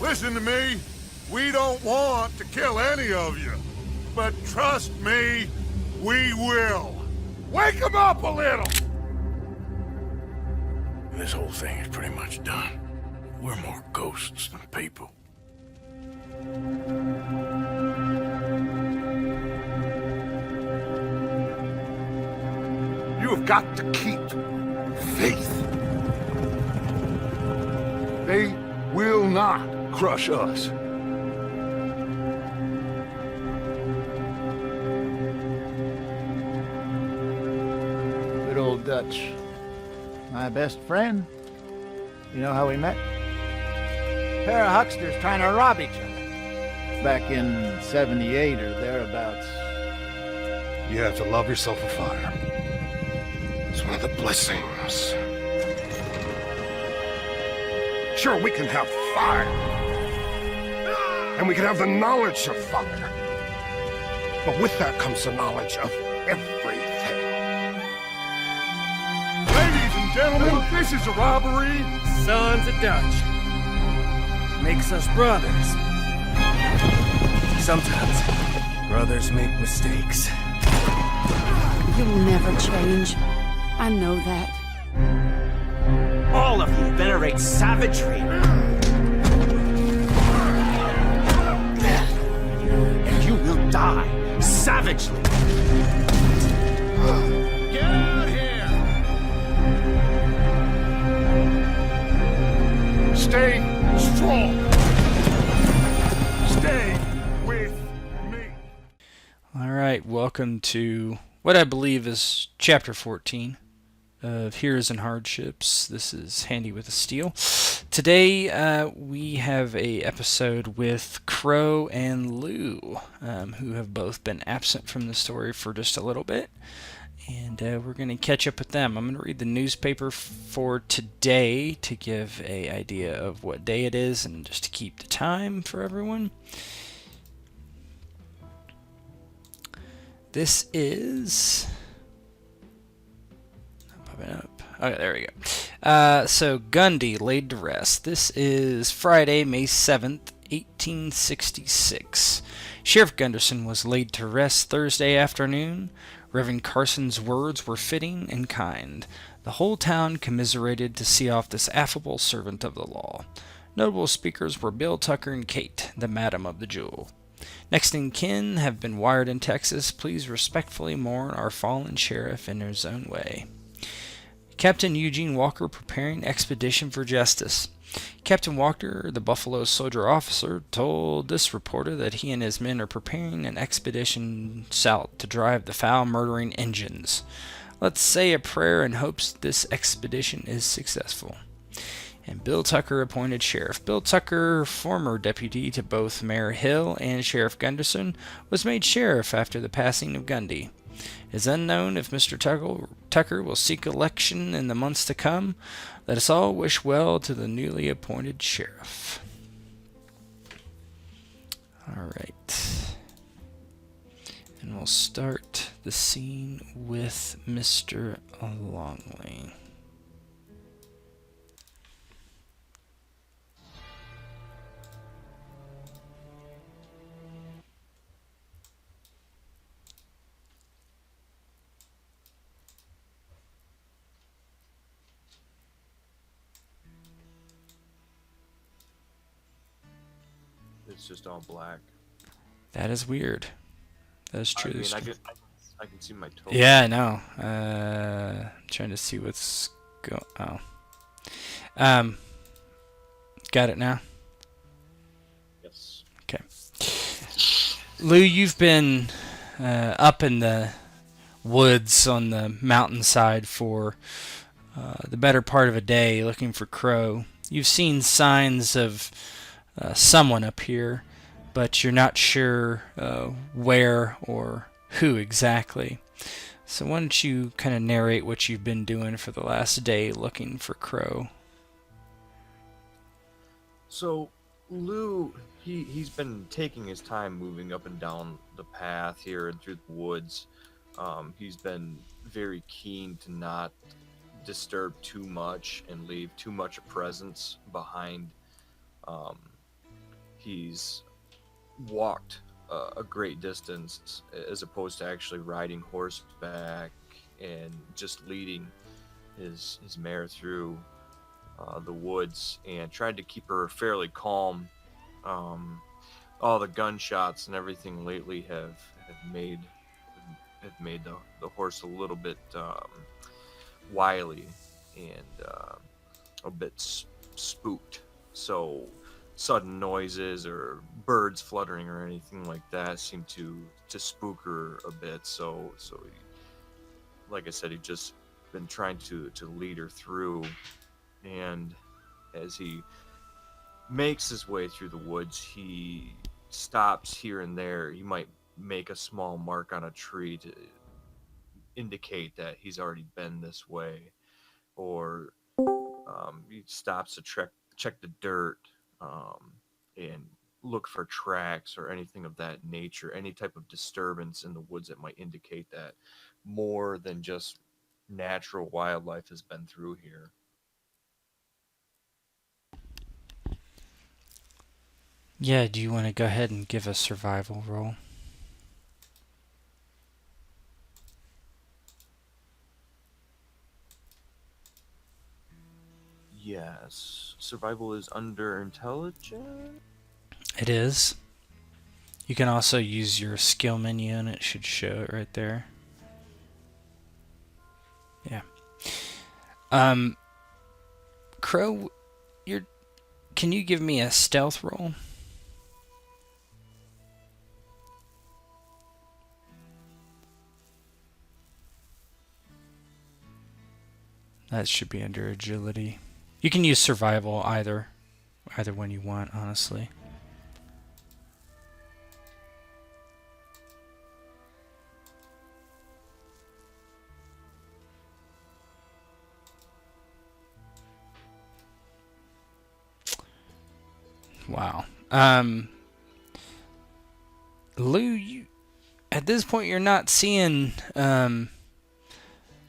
Listen to me. We don't want to kill any of you. But trust me, we will. Wake them up a little! This whole thing is pretty much done. We're more ghosts than people. You have got to keep faith. They will not crush us. Good old Dutch. My best friend. You know how we met? Pair of hucksters trying to rob each other. Back in 78 or thereabouts. You have to love yourself a fire. It's one of the blessings. Sure, we can have fire. And we can have the knowledge of fire. But with that comes the knowledge of everything. Ladies and gentlemen, this is a robbery. Sons of Dutch. Makes us brothers. Sometimes, brothers make mistakes. You'll never change. I know that. All of you venerate savagery. And you will die savagely. Get out here! Stay strong. Stay with me. All right, welcome to what I believe is Chapter 14 of Heroes and Hardships. This is Handy with a Steel. Today we have a episode with Crow and Lou, who have both been absent from the story for just a little bit. And we're going to catch up with them. I'm going to read the newspaper for today to give an idea of what day it is and just to keep the time for everyone. This is... not popping up. Okay, there we go. So, Gundy laid to rest. This is Friday, May 7th, 1866. Sheriff Gunderson was laid to rest Thursday afternoon. Reverend Carson's words were fitting and kind. The whole town commiserated to see off this affable servant of the law. Notable speakers were Bill Tucker and Kate, the madam of the jewel. Next in kin have been wired in Texas. Please respectfully mourn our fallen sheriff in his own way. Captain Eugene Walker preparing expedition for justice. Captain Walker, the Buffalo soldier officer, told this reporter that he and his men are preparing an expedition south to drive the foul murdering Injuns. Let's say a prayer in hopes this expedition is successful. And Bill Tucker appointed sheriff. Bill Tucker, former deputy to both Mayor Hill and Sheriff Gunderson, was made sheriff after the passing of Gundy. It is unknown if Mr. Tucker will seek election in the months to come. Let us all wish well to the newly appointed sheriff. All right. And we'll start the scene with Mr. Longley. It's just all black. That is weird. That is true. I can see my toes. Yeah, I know. Trying to see what's going. Oh. Got it now. Yes. Okay. Lou, you've been up in the woods on the mountainside for the better part of a day looking for Crow. You've seen signs of someone up here, but you're not sure where or who exactly. So why don't you kind of narrate what you've been doing for the last day looking for Crow? So Lou, he's been taking his time moving up and down the path here and through the woods. He's been very keen to not disturb too much and leave too much presence behind he's walked a great distance as opposed to actually riding horseback and just leading his mare through the woods and tried to keep her fairly calm. All the gunshots and everything lately have made the horse a little bit wily and a bit spooked. So sudden noises or birds fluttering or anything like that seem to spook her a bit. So he, like I said, he just been trying to lead her through, and as he makes his way through the woods, he stops here and there. He might make a small mark on a tree to indicate that he's already been this way, or he stops to check the dirt and look for tracks or anything of that nature, any type of disturbance in the woods that might indicate that more than just natural wildlife has been through here. Yeah, do you want to go ahead and give a survival roll? Yes, survival is under intelligence. It is. You can also use your skill menu and it should show it right there. Yeah. Crow, can you give me a stealth roll? That should be under agility. You can use survival either one you want, honestly. Wow. Lou, at this point you're not seeing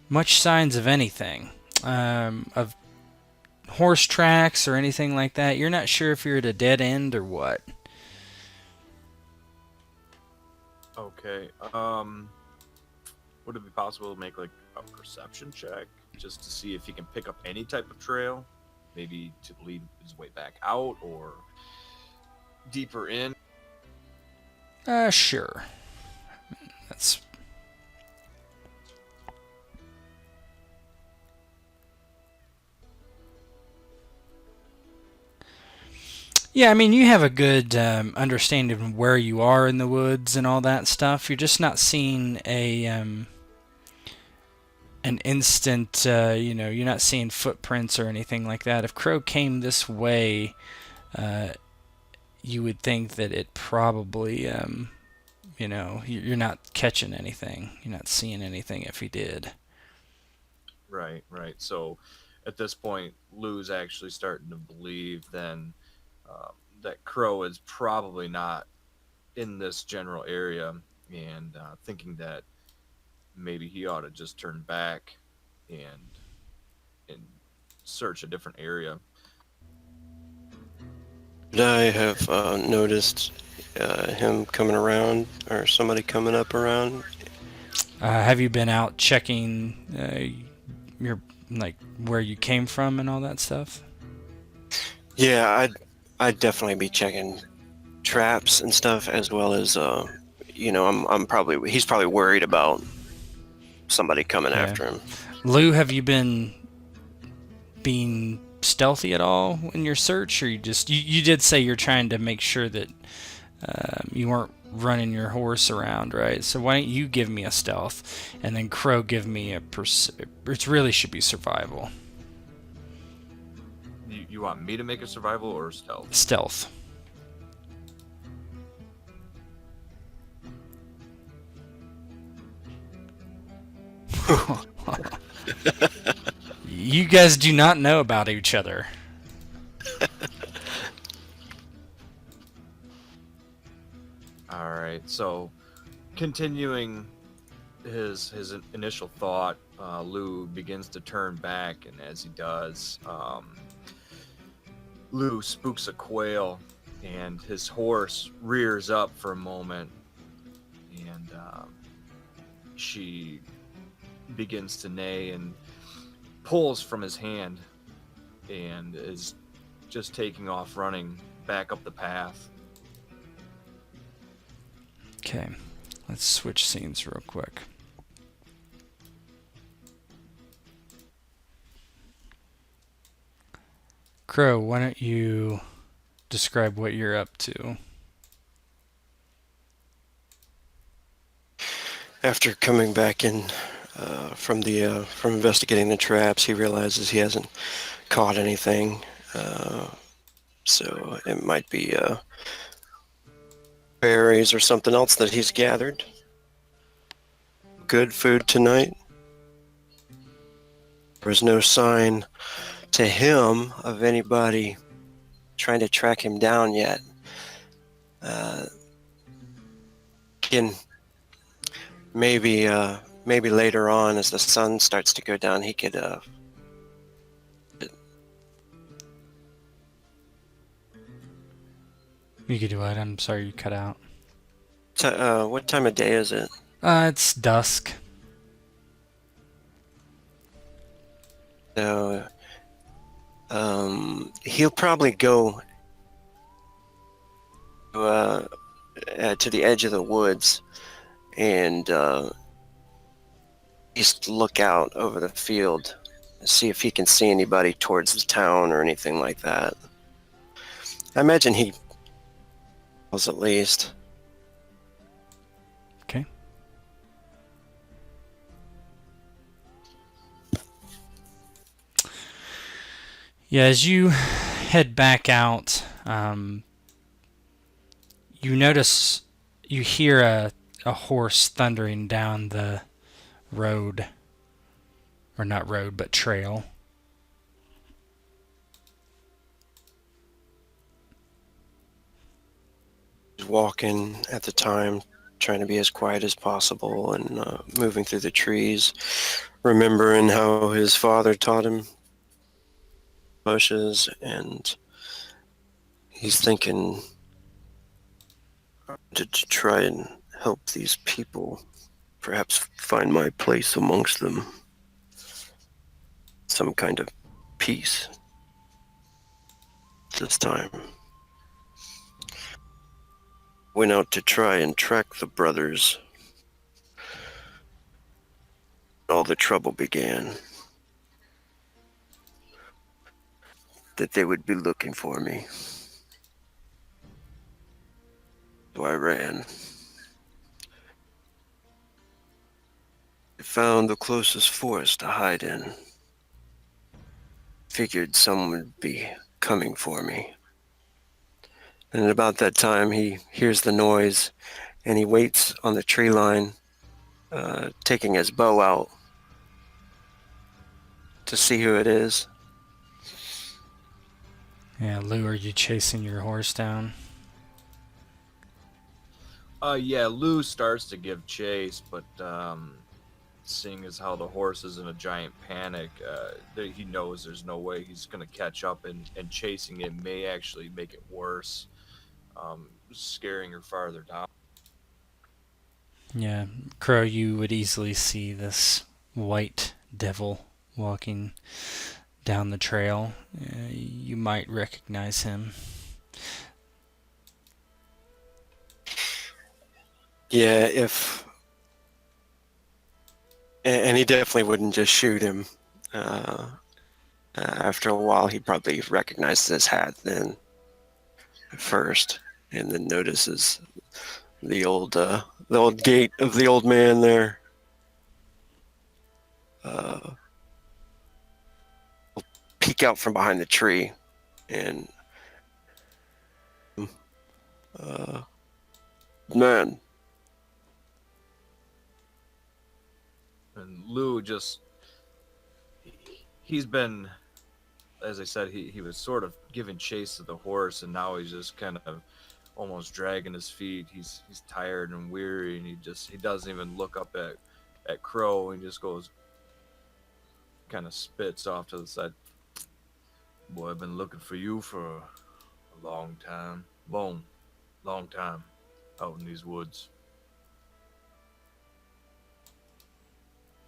much signs of anything. Of horse tracks or anything like that. You're not sure if you're at a dead end or what. Okay. Would it be possible to make like a perception check just to see if he can pick up any type of trail? Maybe to lead his way back out or deeper in? Sure. That's... Yeah, I mean, you have a good understanding of where you are in the woods and all that stuff. You're just not seeing an instant, you're not seeing footprints or anything like that. If Crow came this way, you would think that it probably, you're not catching anything. You're not seeing anything if he did. Right. So at this point, Lou's actually starting to believe then that Crow is probably not in this general area, and thinking that maybe he ought to just turn back and search a different area. I have noticed him coming around, or somebody coming up around. Have you been out checking your where you came from and all that stuff? Yeah, I'd definitely be checking traps and stuff, as well as he's probably worried about somebody coming after him. Lou, have you been being stealthy at all in your search, or you did say you're trying to make sure that you weren't running your horse around, right? So why don't you give me a stealth, and then Crow give me it really should be survival. You want me to make a survival or stealth? Stealth. You guys do not know about each other. All right. So, continuing his initial thought, Lou begins to turn back, and as he does, Lou spooks a quail and his horse rears up for a moment, and she begins to neigh and pulls from his hand and is just taking off running back up the path. Okay, let's switch scenes real quick. Crow, why don't you describe what you're up to? After coming back in from investigating the traps, he realizes he hasn't caught anything. So it might be berries or something else that he's gathered. Good food tonight. There was no sign to him of anybody trying to track him down yet. Again, maybe later on, as the sun starts to go down, he could. You could do it. I'm sorry you cut out. What time of day is it? It's dusk. So, he'll probably go to the edge of the woods and just look out over the field, see if he can see anybody towards the town or anything like that. I imagine he was, at least. Okay. Yeah, as you head back out, you hear a horse thundering down the road. Or not road, but trail. Walking at the time, trying to be as quiet as possible and moving through the trees, remembering how his father taught him bushes, and he's thinking to try and help these people, perhaps find my place amongst them, some kind of peace this time. Went out to try and track the brothers. All the trouble began. That they would be looking for me. So I ran. I found the closest forest to hide in. Figured someone would be coming for me. And at about that time, he hears the noise, and he waits on the tree line, taking his bow out to see who it is. Yeah, Lou, are you chasing your horse down? Yeah, Lou starts to give chase, but seeing as how the horse is in a giant panic, he knows there's no way he's going to catch up, and chasing it may actually make it worse, scaring her farther down. Yeah, Crow, you would easily see this white devil walking down the trail. You might recognize him. Yeah, and he definitely wouldn't just shoot him. After a while, he probably recognizes his hat then first, and then notices the old gait of the old man there. He'll peek out from behind the tree, and man. And Lou he's been, as I said, he was sort of giving chase to the horse, and now he's just kind of almost dragging his feet. He's tired and weary, and he doesn't even look up at Crow, and just goes, kind of spits off to the side. Boy, I've been looking for you for a long time. Long time out in these woods.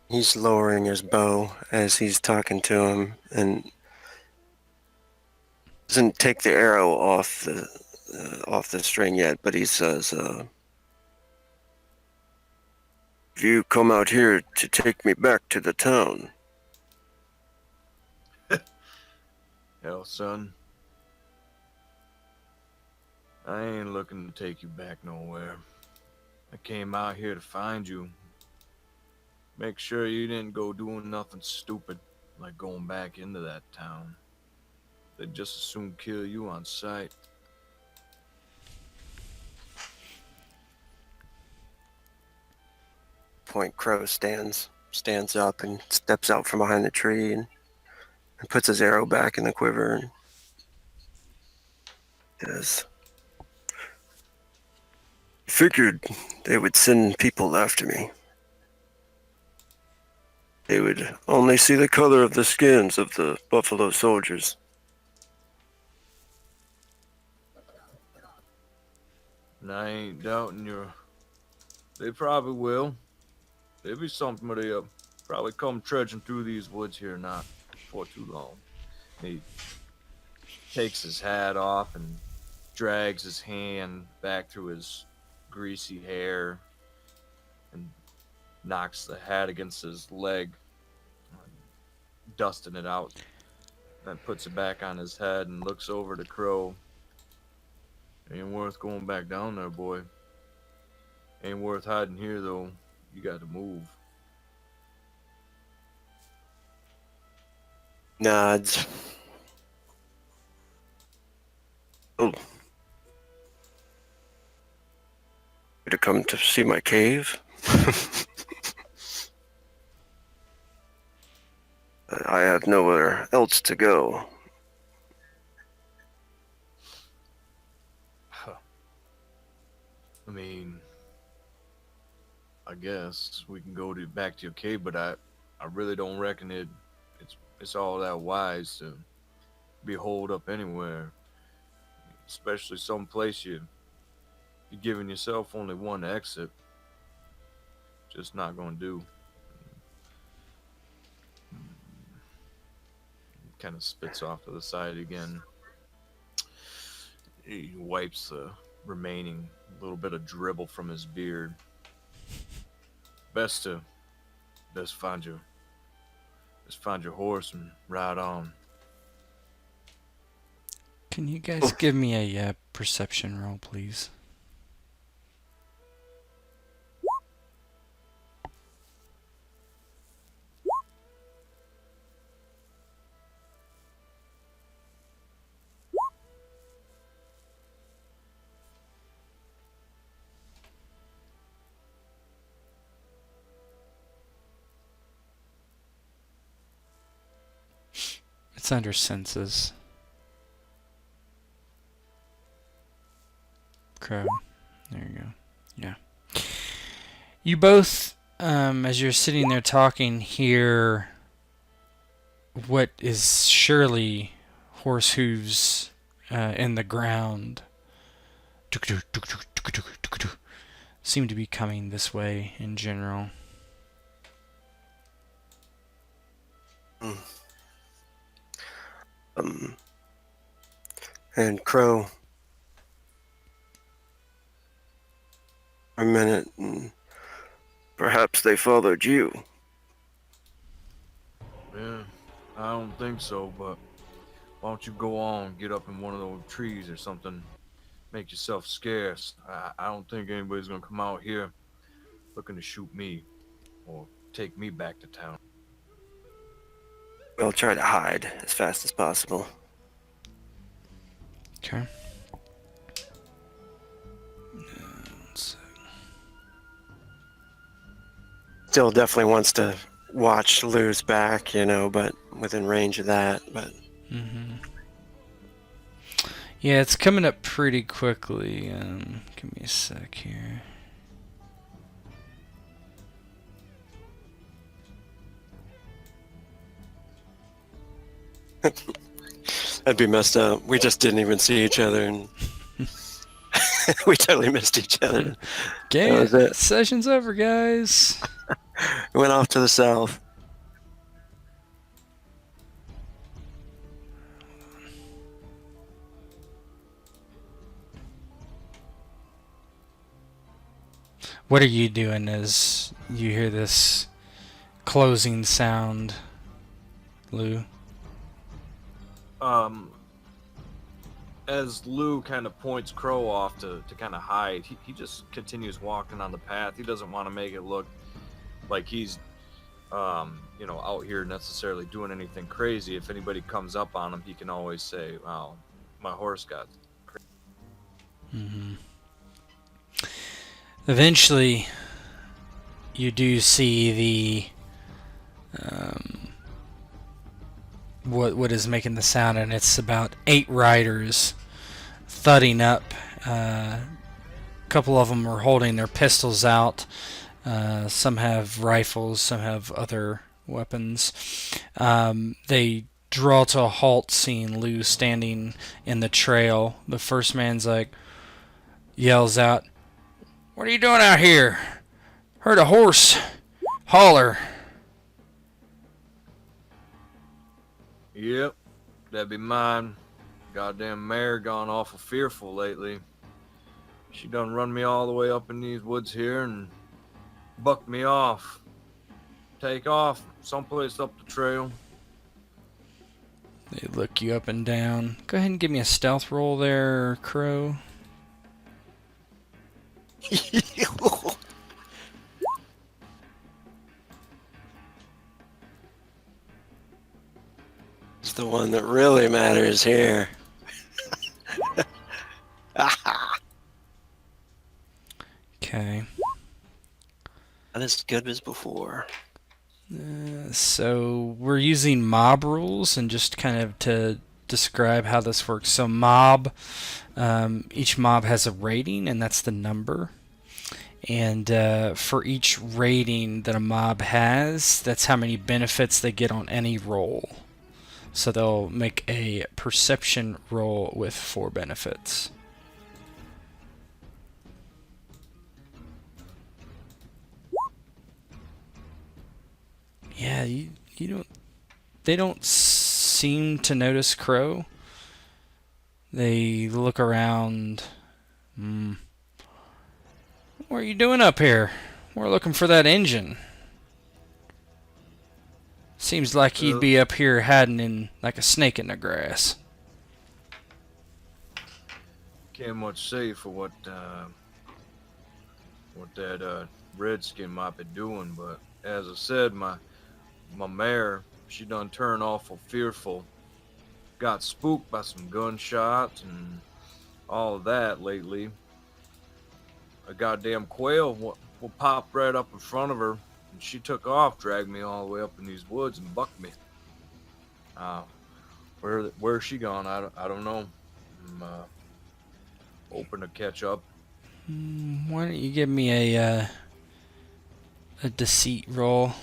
He's lowering his bow as he's talking to him and doesn't take the arrow off the string yet, but he says, "If you come out here to take me back to the town." Hell, son. I ain't looking to take you back nowhere. I came out here to find you. Make sure you didn't go doing nothing stupid, like going back into that town. They'd just as soon kill you on sight. Point Crow stands up and steps out from behind the tree and puts his arrow back in the quiver and says, "Figured they would send people after me. They would only see the color of the skins of the buffalo soldiers." And I ain't doubting they probably will. There'll be something where they'll probably come trudging through these woods here not for too long. He takes his hat off and drags his hand back through his greasy hair and knocks the hat against his leg, dusting it out. Then puts it back on his head and looks over to Crow. Ain't worth going back down there, boy. Ain't worth hiding here, though. You got to move. Nods. "Oh. You to come to see my cave?" "I have nowhere else to go." I mean, I guess we can go back to your cave, but I really don't reckon it's all that wise to be holed up anywhere, especially someplace you're giving yourself only one exit. Just not gonna do. Kind of spits off to the side again. He wipes the remaining little bit of dribble from his beard. Best to just find your horse and ride on. Can you guys give me a perception roll, please? It's under senses. Crow. There you go. Yeah. You both, as you're sitting there talking, hear what is surely horse hooves in the ground. Seem to be coming this way in general. And Crow, a minute, and perhaps they followed you. Yeah, I don't think so, but why don't you go on, get up in one of those trees or something, make yourself scarce. I don't think anybody's gonna come out here looking to shoot me or take me back to town. We'll try to hide as fast as possible. Okay. Still definitely wants to watch Lou's back, but within range of that. But yeah, it's coming up pretty quickly. Give me a sec here. that'd be messed up. We just didn't even see each other, and We totally missed each other. Okay, That was it. session's over, guys. We went off to the south. What are you doing as you hear this closing sound, Lou? As Lou kind of points Crow off to kind of hide, he just continues walking on the path. He doesn't want to make it look like he's, out here necessarily doing anything crazy. If anybody comes up on him, he can always say, "Wow, my horse got." Mm-hmm. Eventually, you do see the what is making the sound, and it's about 8 riders thudding up. A couple of them are holding their pistols out. Some have rifles, some have other weapons. They draw to a halt, seeing Lou standing in the trail. The first man's yells out, "What are you doing out here? Heard a horse holler." Yep, that'd be mine. Goddamn mare gone awful fearful lately. She done run me all the way up in these woods here and bucked me off. Take off someplace up the trail. They look you up and down. Go ahead and give me a stealth roll there, Crow. It's the one that really matters here. Okay. Not as good as before. So we're using mob rules, and just kind of to describe how this works. So mob, each mob has a rating, and that's the number. And for each rating that a mob has, that's how many benefits they get on any roll. So they'll make a perception roll with 4 benefits. Yeah, you don't. They don't seem to notice Crow. They look around. What are you doing up here? We're looking for that engine. Seems like he'd be up here hiding in like a snake in the grass. Can't much say for what that redskin might be doing, but as I said, my mare, she done turned awful fearful. Got spooked by some gunshots and all of that lately. A goddamn quail popped right up in front of her, and she took off, dragged me all the way up in these woods and bucked me. Where's she gone? I don't know. I'm hoping to catch up. Why don't you give me a deceit roll?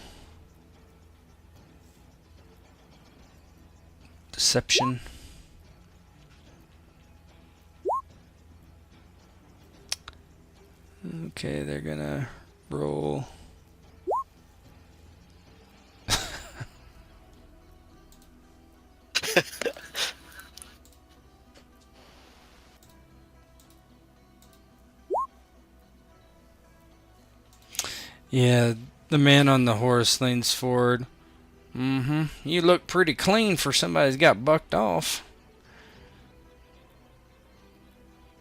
Deception. Okay, they're gonna roll. Yeah, the man on the horse leans forward. You look pretty clean for somebody who's got bucked off.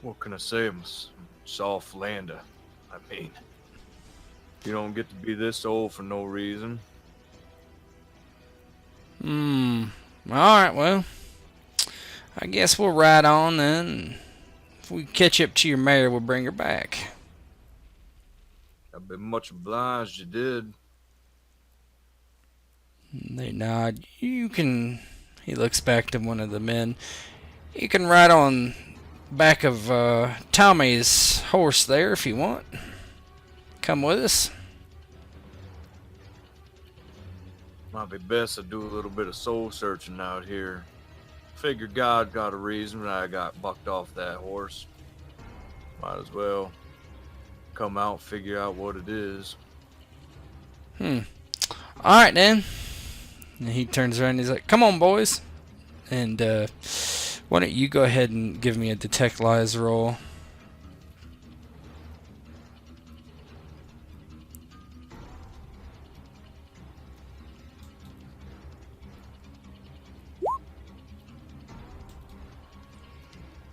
What can I say? I'm soft lander. I mean, you don't get to be this old for no reason. Alright, well, I guess we'll ride on then. If we catch up to your mare, we'll bring her back. I've been much obliged you did. They nod. You can... He looks back to one of the men. You can ride on back of Tommy's horse there if you want. Come with us. Might be best to do a little bit of soul searching out here. Figure God got a reason I got bucked off that horse. Might as well come out, figure out what it is. Alright then. And he turns around and he's like, come on, boys. And why don't you go ahead and give me a detect lies roll.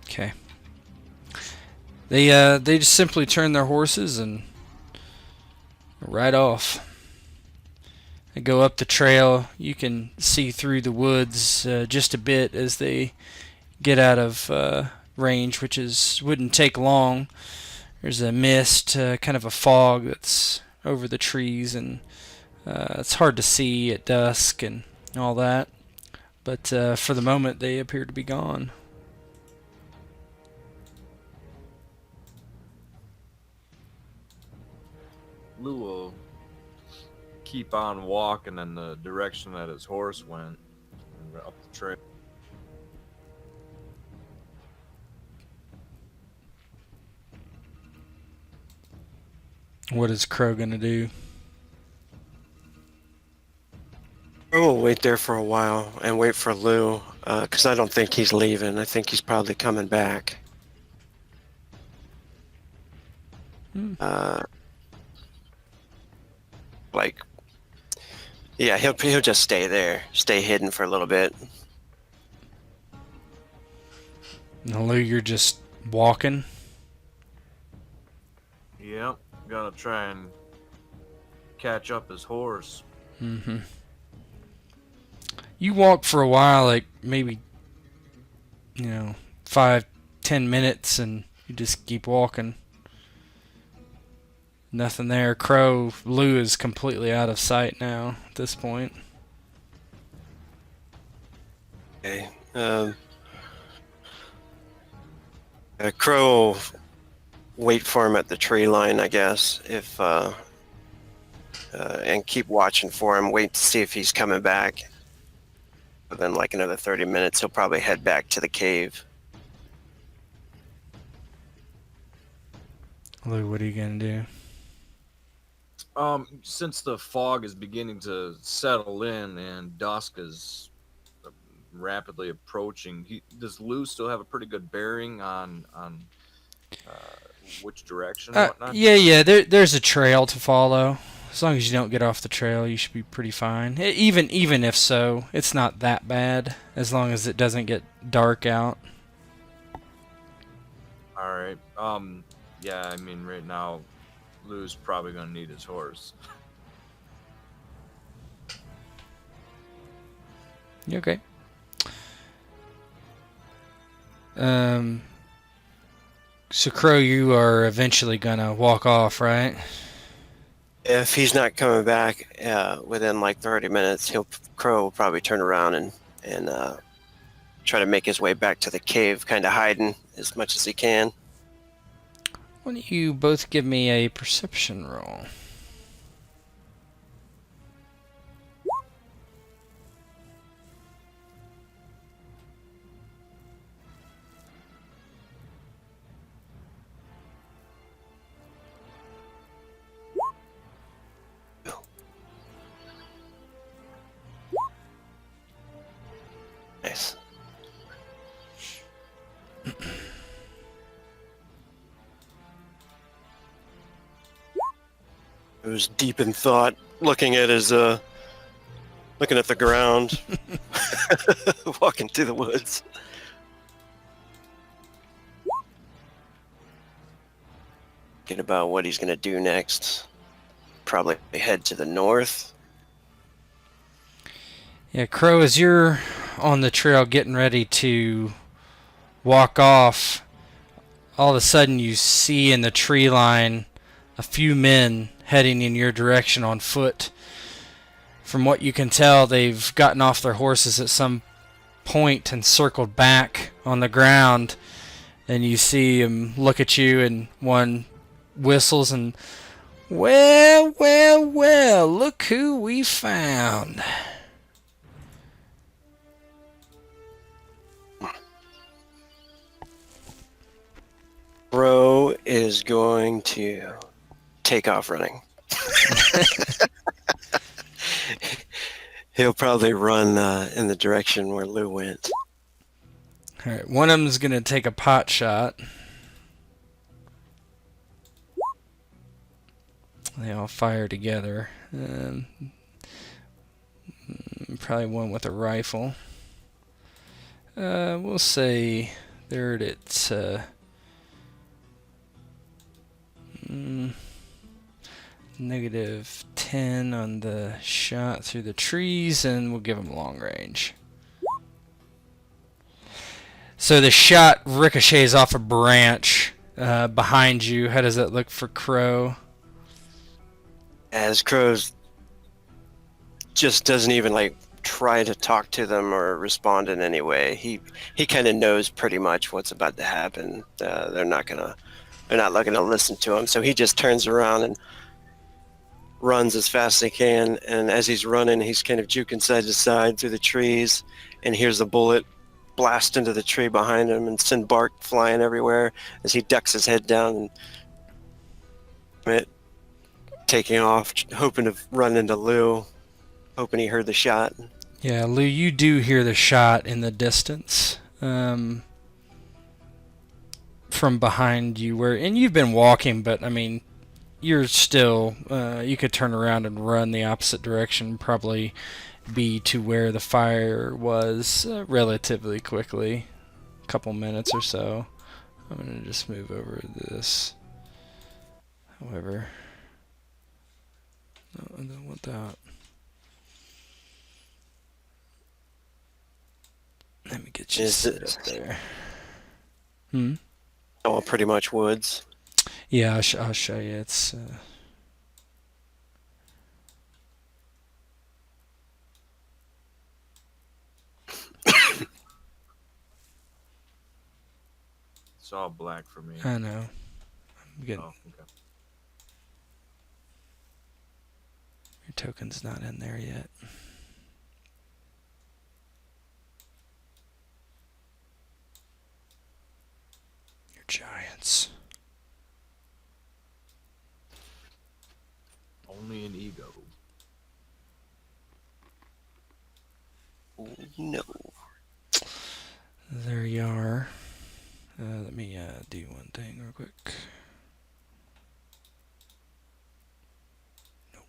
Okay. They just simply turn their horses and ride off. They go up the trail. You can see through the woods just a bit as they get out of range, which wouldn't take long. There's a mist, kind of a fog that's over the trees, and it's hard to see at dusk and all that. But for the moment, they appear to be gone. Lou will keep on walking in the direction that his horse went up the trail. What is Crow gonna do? We'll wait there for a while and wait for Lou, because I don't think he's leaving. I think he's probably coming back. Like, yeah, he'll just stay there, stay hidden for a little bit. Now, Lou, you're just walking. Yep, gonna try and catch up his horse. You walk for a while, like maybe 5-10 minutes, and you just keep walking. Nothing there. Lou is completely out of sight now at this point. Okay. Crow will wait for him at the tree line, I guess, and keep watching for him. Wait to see if he's coming back. Within like another 30 minutes, he'll probably head back to the cave. Lou, what are you gonna do? Since the fog is beginning to settle in and dusk is rapidly approaching, does Lou still have a pretty good bearing on which direction and whatnot? Yeah. There's a trail to follow. As long as you don't get off the trail, you should be pretty fine. Even if so, it's not that bad. As long as it doesn't get dark out. All right. Yeah. I mean, right now, Lou's probably gonna need his horse. You okay? So Crow, you are eventually gonna walk off, right? If he's not coming back within like 30 minutes, Crow will probably turn around and try to make his way back to the cave, kind of hiding as much as he can. Why don't you both give me a perception roll? Nice. It was deep in thought, looking at the ground, walking through the woods. Thinking about what he's gonna do next. Probably head to the north. Yeah, Crow, as you're on the trail getting ready to walk off, all of a sudden you see in the tree line a few men heading in your direction on foot. From what you can tell, they've gotten off their horses at some point and circled back on the ground, and you see them look at you, and one whistles and, well, look who we found. Crow is going to take off running. He'll probably run in the direction where Lou went. All right, one of them's gonna take a pot shot. They all fire together. Probably one with a rifle. We'll say they're at -10 on the shot through the trees, and we'll give them long range. So the shot ricochets off a branch behind you. How does that look for Crow? As Crow's just doesn't even like try to talk to them or respond in any way. He kind of knows pretty much what's about to happen. They're not looking to listen to him. So he just turns around and runs as fast as he can. And as he's running, he's kind of juking side to side through the trees, and hears a bullet blast into the tree behind him and send bark flying everywhere as he ducks his head down and taking off, hoping to run into Lou, hoping he heard the shot. Yeah, Lou, you do hear the shot in the distance from behind you, and you've been walking, but I mean, you're still, you could turn around and run the opposite direction, probably be to where the fire was relatively quickly, a couple minutes or so. I'm going to just move over this. However, no, I don't want that. Let me get you set up there. All pretty much woods. Yeah, I'll show you. It's It's all black for me. I know. I'm getting Oh, okay. your token's not in there yet. Your giants. Only an ego. No. There you are. Let me do one thing real quick. Nope.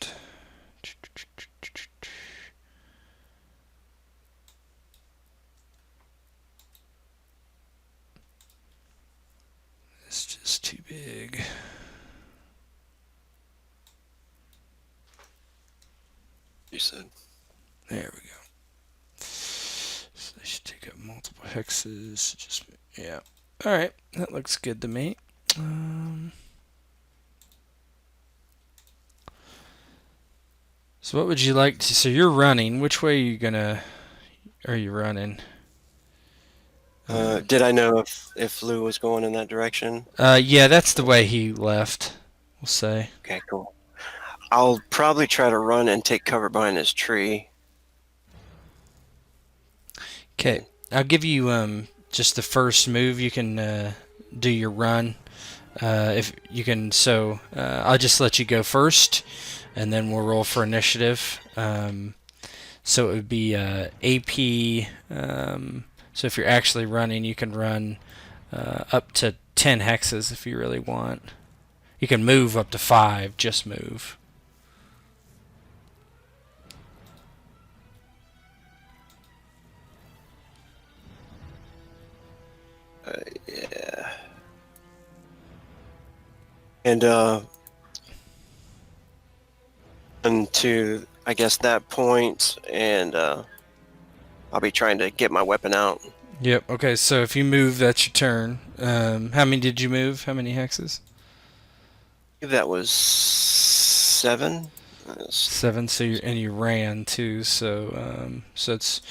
And it's just too big. You said. There we go. So they should take up multiple hexes. Just yeah. All right, that looks good to me. So what would you like to? So you're running. Which way are you running? Did I know if Lou was going in that direction? Yeah, that's the way he left. We'll say. Okay, cool. I'll probably try to run and take cover behind this tree. Okay, I'll give you just the first move. You can do your run. If you can, so I'll just let you go first, and then we'll roll for initiative. So it would be AP. So if you're actually running, you can run up to 10 hexes if you really want. You can move up to 5. Just move. Yeah. And to I guess that point, and I'll be trying to get my weapon out. Yep. Okay. So if you move, that's your turn. How many did you move? How many hexes? That was 7. 7. So you ran too. So so it's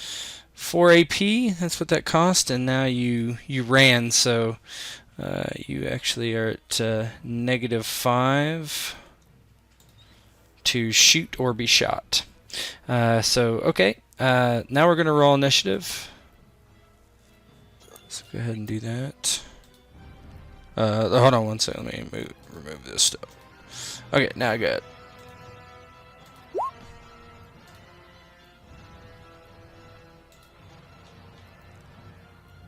4 AP. That's what that cost. And now you ran. So you actually are at -5 to shoot or be shot. So okay. Now we're gonna roll initiative. So go ahead and do that. Hold on one second. Let me remove this stuff. Okay, now I got it.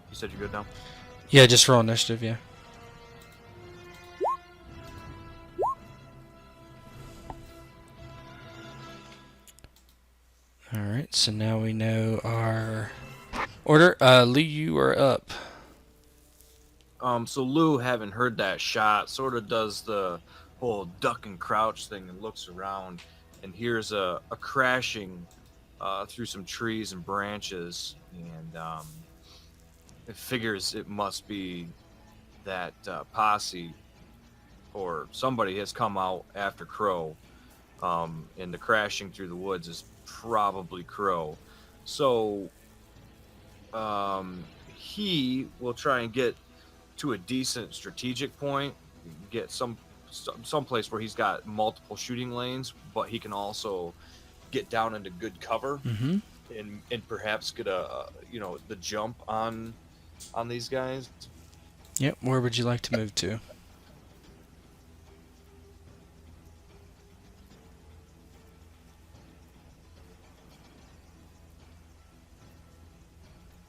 You said you're good now? Yeah, just roll initiative, yeah. Alright, so now we know our order. Lee, you are up. So Lou, having heard that shot, sort of does the whole duck and crouch thing and looks around and hears a crashing through some trees and branches, and it figures it must be that posse or somebody has come out after Crow, and the crashing through the woods is probably Crow. So he will try and get to a decent strategic point, get some place where he's got multiple shooting lanes, but he can also get down into good cover and perhaps get a the jump on these guys. Yep, where would you like to move to?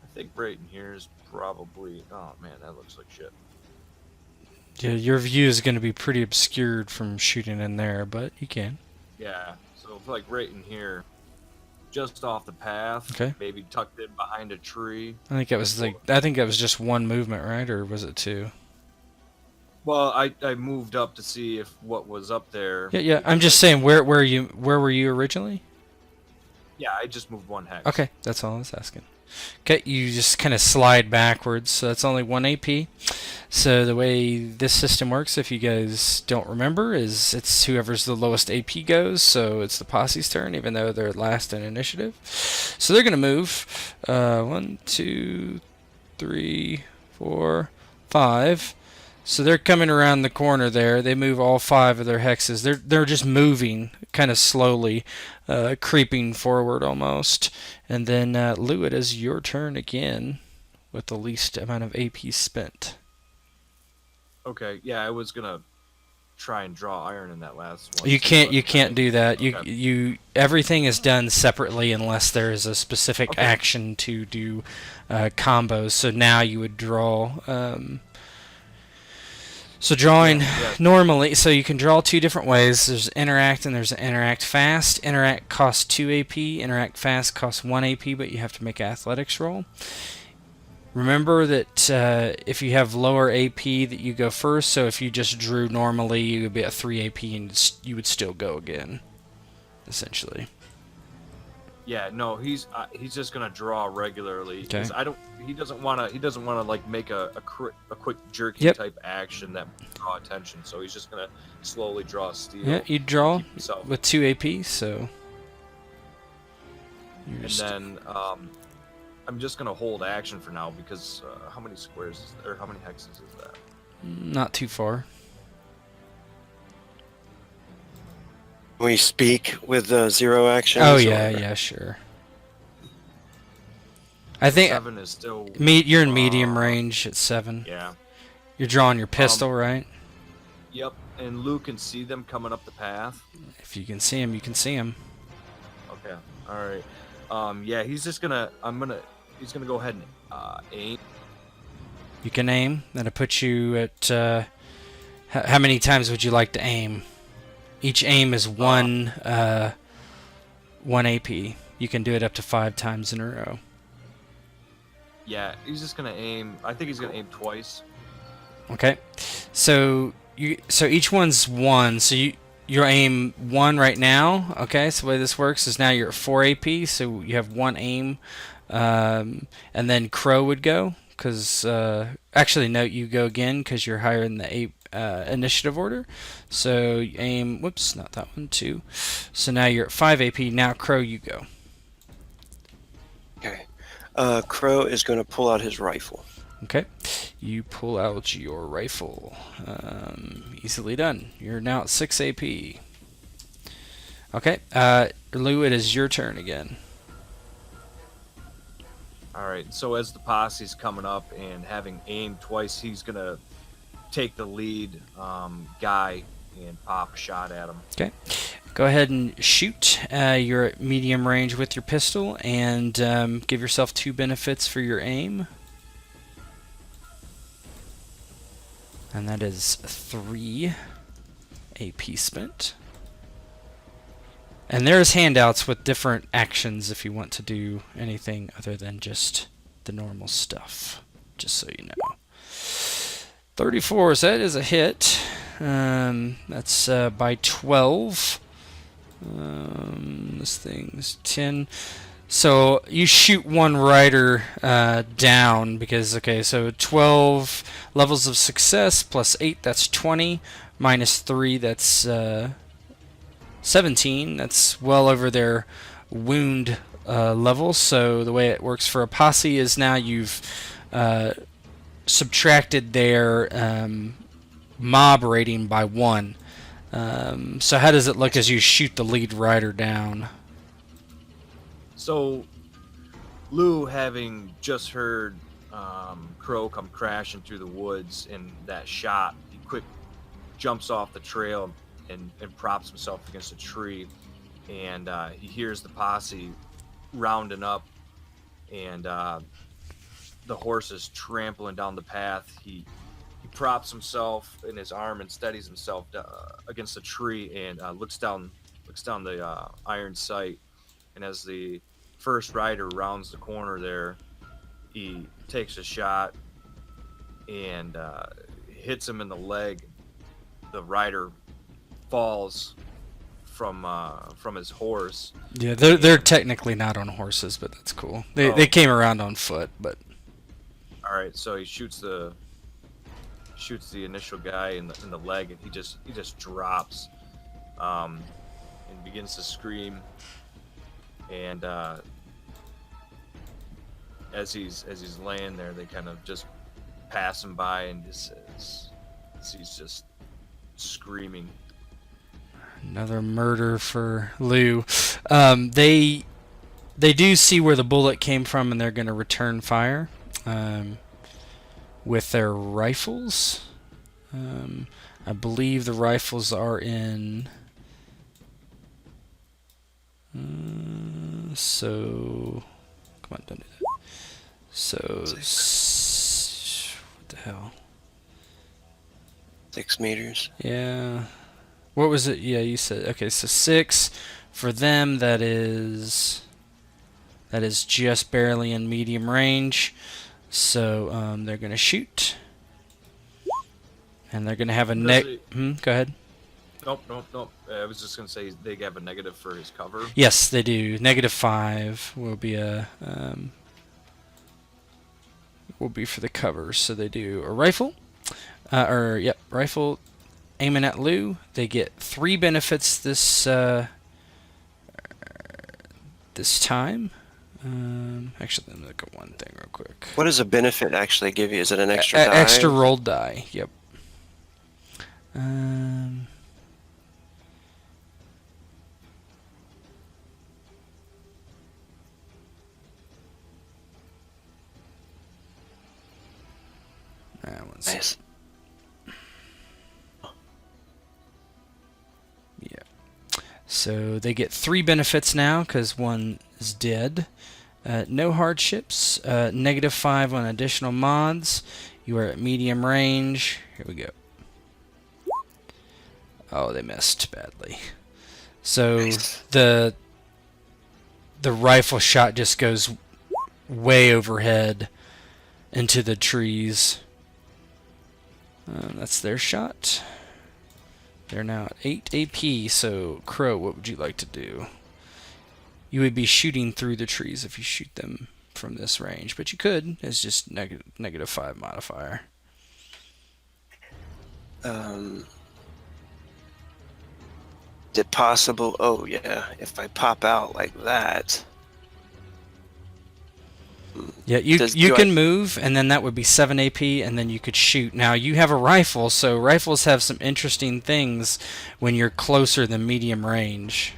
I think right in here is probably, oh man, that looks like shit. Yeah, your view is going to be pretty obscured from shooting in there, but you can. Yeah, so like right in here, just off the path, Okay. maybe tucked in behind a tree. I think that was just one movement, right? Or was it two? Well, I moved up to see if what was up there. Yeah. I'm just saying, where were you originally? Yeah, I just moved one hex. Okay, that's all I was asking. Okay, you just kind of slide backwards, so that's only 1 AP. So the way this system works, if you guys don't remember, is it's whoever's the lowest AP goes, so it's the posse's turn, even though they're last in initiative. So they're going to move 1, 2, 3, 4, 5. So they're coming around the corner there. They move all 5 of their hexes. They're just moving kind of slowly, creeping forward almost. And then Lou, it is your turn again with the least amount of AP spent. Okay, yeah, I was gonna try and draw iron in that last one. You can't do that. Okay. You everything is done separately unless there is a specific action to do combos. So now you would draw. So drawing normally, so you can draw 2 different ways. There's interact and there's interact fast. Interact costs 2 AP. Interact fast costs 1 AP, but you have to make an athletics roll. Remember that if you have lower AP that you go first, so if you just drew normally, you would be at 3 AP and you would still go again, essentially. Yeah, no, he's just gonna draw regularly. Okay. 'Cause he doesn't wanna like make a quick jerky type action that will draw attention. So he's just gonna slowly draw steel. Yeah, you draw keep himself. with 2 AP, so. And then I'm just gonna hold action for now because how many squares is there, or how many hexes is that? Not too far. Can we speak with 0 actions? Oh yeah, sure. I think 7 is still. you're in medium range at 7. Yeah. You're drawing your pistol, right? Yep. And Lou can see them coming up the path. If you can see him, you can see him. Okay. All right. Yeah, he's just gonna. He's gonna go ahead and aim. You can aim. That'll put you at. How many times would you like to aim? Each aim is one AP. You can do it up to 5 times in a row. Yeah, he's just gonna aim. I think he's gonna aim twice. Okay. So each one's 1. So you aim 1 right now. Okay. So the way this works is now you're at 4 AP. So you have 1 aim, and then Crow would go. Because actually, no, you go again because you're higher in the initiative order. So you aim. Whoops, not that one. 2. So now you're at 5 AP. Now Crow, you go. Okay. Crow is going to pull out his rifle. Okay. You pull out your rifle. Easily done. You're now at 6 AP. Okay. Lou, it is your turn again. All right. So as the posse's coming up and having aimed twice, he's gonna take the lead guy and pop a shot at him. Okay. Go ahead and shoot. You're at medium range with your pistol, and give yourself 2 benefits for your aim. And that is 3 AP spent. And there's handouts with different actions if you want to do anything other than just the normal stuff, just so you know. 34, so that is a hit. That's by 12. This thing's 10. So you shoot one rider down because, okay, so 12 levels of success plus 8, that's 20. Minus 3, that's 17. That's well over their wound level. So the way it works for a posse is now you've subtracted their mob rating by 1. So how does it look as you shoot the lead rider down? So Lou, having just heard Crow come crashing through the woods in that shot, he quick jumps off the trail and props himself against a tree, and he hears the posse rounding up, and the horses trampling down the path. He props himself in his arm and steadies himself against a tree, and looks down the iron sight. And as the first rider rounds the corner there, he takes a shot and hits him in the leg. The rider falls from his horse. Yeah, they're technically not on horses, but that's cool. They came around on foot, but all right. So he shoots the initial guy in the leg, and he just drops, and begins to scream. And as he's laying there, they kind of just pass him by, and just he's just screaming. Another murder for Lou. They do see where the bullet came from, and they're going to return fire with their rifles. I believe the rifles are in. So, come on, don't do that. So, what the hell? 6 meters. Yeah. What was it? Yeah, you said, okay, so 6 for them. That is just barely in medium range. So they're gonna shoot, and they're gonna have a Go ahead. Nope. I was just gonna say they have a negative for his cover. Yes, they do. -5 will be for the cover. So they do a rifle, rifle aiming at Lou. They get 3 benefits this time. Actually, let me look at one thing real quick. What does a benefit actually give you? Is it an extra die? Extra rolled die. Yep. Nice. Yeah. So they get 3 benefits now because one is dead. No hardships. -5 on additional mods. You are at medium range. Here we go. Oh, they missed badly. So Nice. the rifle shot just goes way overhead into the trees. That's their shot. They're now at 8 AP. So Crow, what would you like to do? You would be shooting through the trees if you shoot them from this range, but you could. It's just -5 modifier. Is it possible? Oh yeah, if I pop out like that. Yeah, you can move, and then that would be 7 AP, and then you could shoot. Now, you have a rifle, so rifles have some interesting things when you're closer than medium range,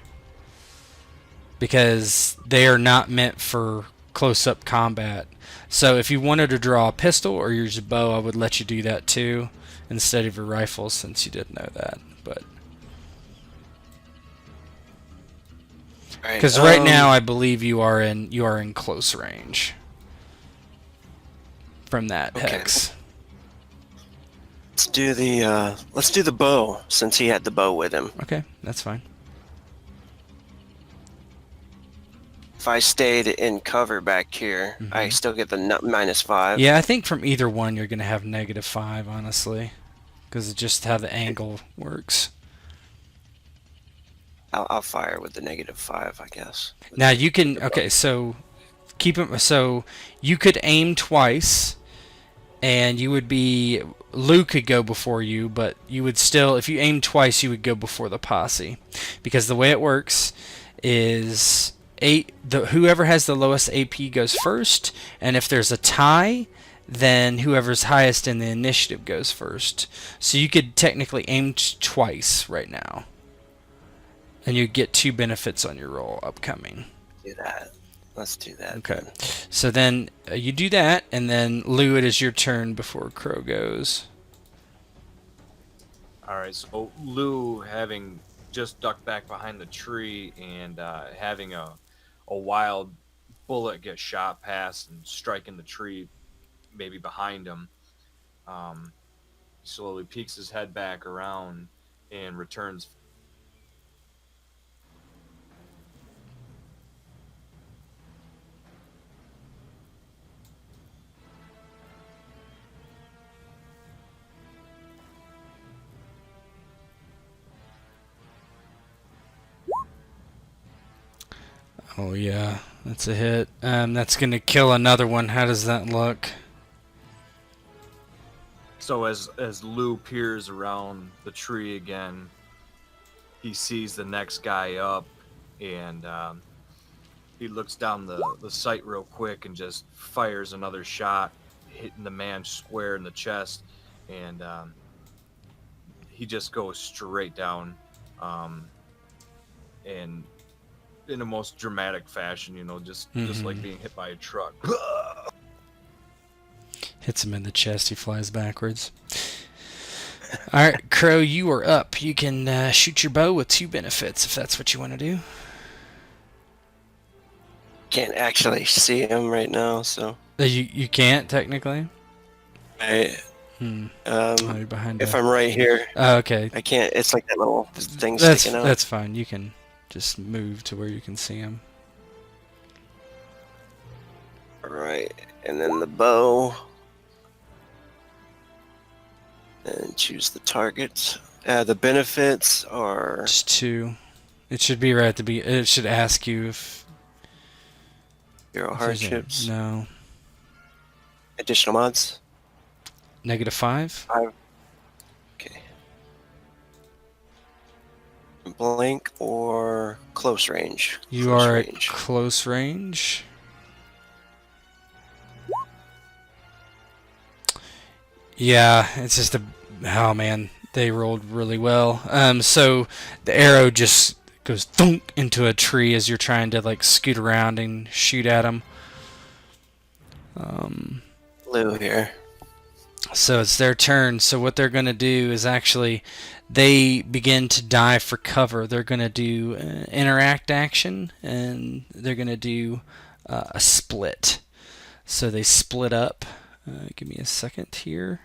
because they are not meant for close-up combat. So if you wanted to draw a pistol or use a bow, I would let you do that too instead of your rifle, since you didn't know that. But because right now I believe you are in close range from that hex. Let's do the bow, since he had the bow with him. Okay, that's fine. If I stayed in cover back here, I still get the -5. Yeah, I think from either one you're going to have -5, honestly, because of just how the angle works. I'll fire with the -5, I guess. Now you can, okay, so so you could aim twice, and you would be, Lou could go before you, but you would still, if you aim twice, you would go before the posse, because the way it works is whoever has the lowest AP goes first, and if there's a tie, then whoever's highest in the initiative goes first. So you could technically aim twice right now, and you get 2 benefits on your roll upcoming. Do that. Let's do that. Okay. So then you do that, and then Lou, it is your turn before Crow goes. All right, so Lou, having just ducked back behind the tree and having a wild bullet get shot past and striking the tree maybe behind him, slowly peeks his head back around and returns. Oh yeah, that's a hit. That's gonna kill another one. How does that look? So as Lou peers around the tree again, he sees the next guy up, and he looks down the sight real quick and just fires another shot, hitting the man square in the chest, and he just goes straight down, and in the most dramatic fashion, just like being hit by a truck. Hits him in the chest. He flies backwards. All right, Crow, you are up. You can shoot your bow with 2 benefits if that's what you want to do. Can't actually see him right now, so. You can't technically. You're Behind. If I'm right here. Oh, okay. I can't. It's like that little thing sticking out. That's fine. You can just move to where you can see him. All right, and then the bow. And choose the target. The benefits are just 2. It should be right at the beginning. It should ask you if. Zero hardships. No. Additional mods. -5. 5. Okay. Blank or close range. You are at close range. Yeah, it's just oh man, they rolled really well. So the arrow just goes thunk into a tree as you're trying to like scoot around and shoot at him. Blue here. So it's their turn. So what they're going to do is actually they begin to dive for cover. They're going to do interact action, and they're going to do a split. So they split up. Give me a second here.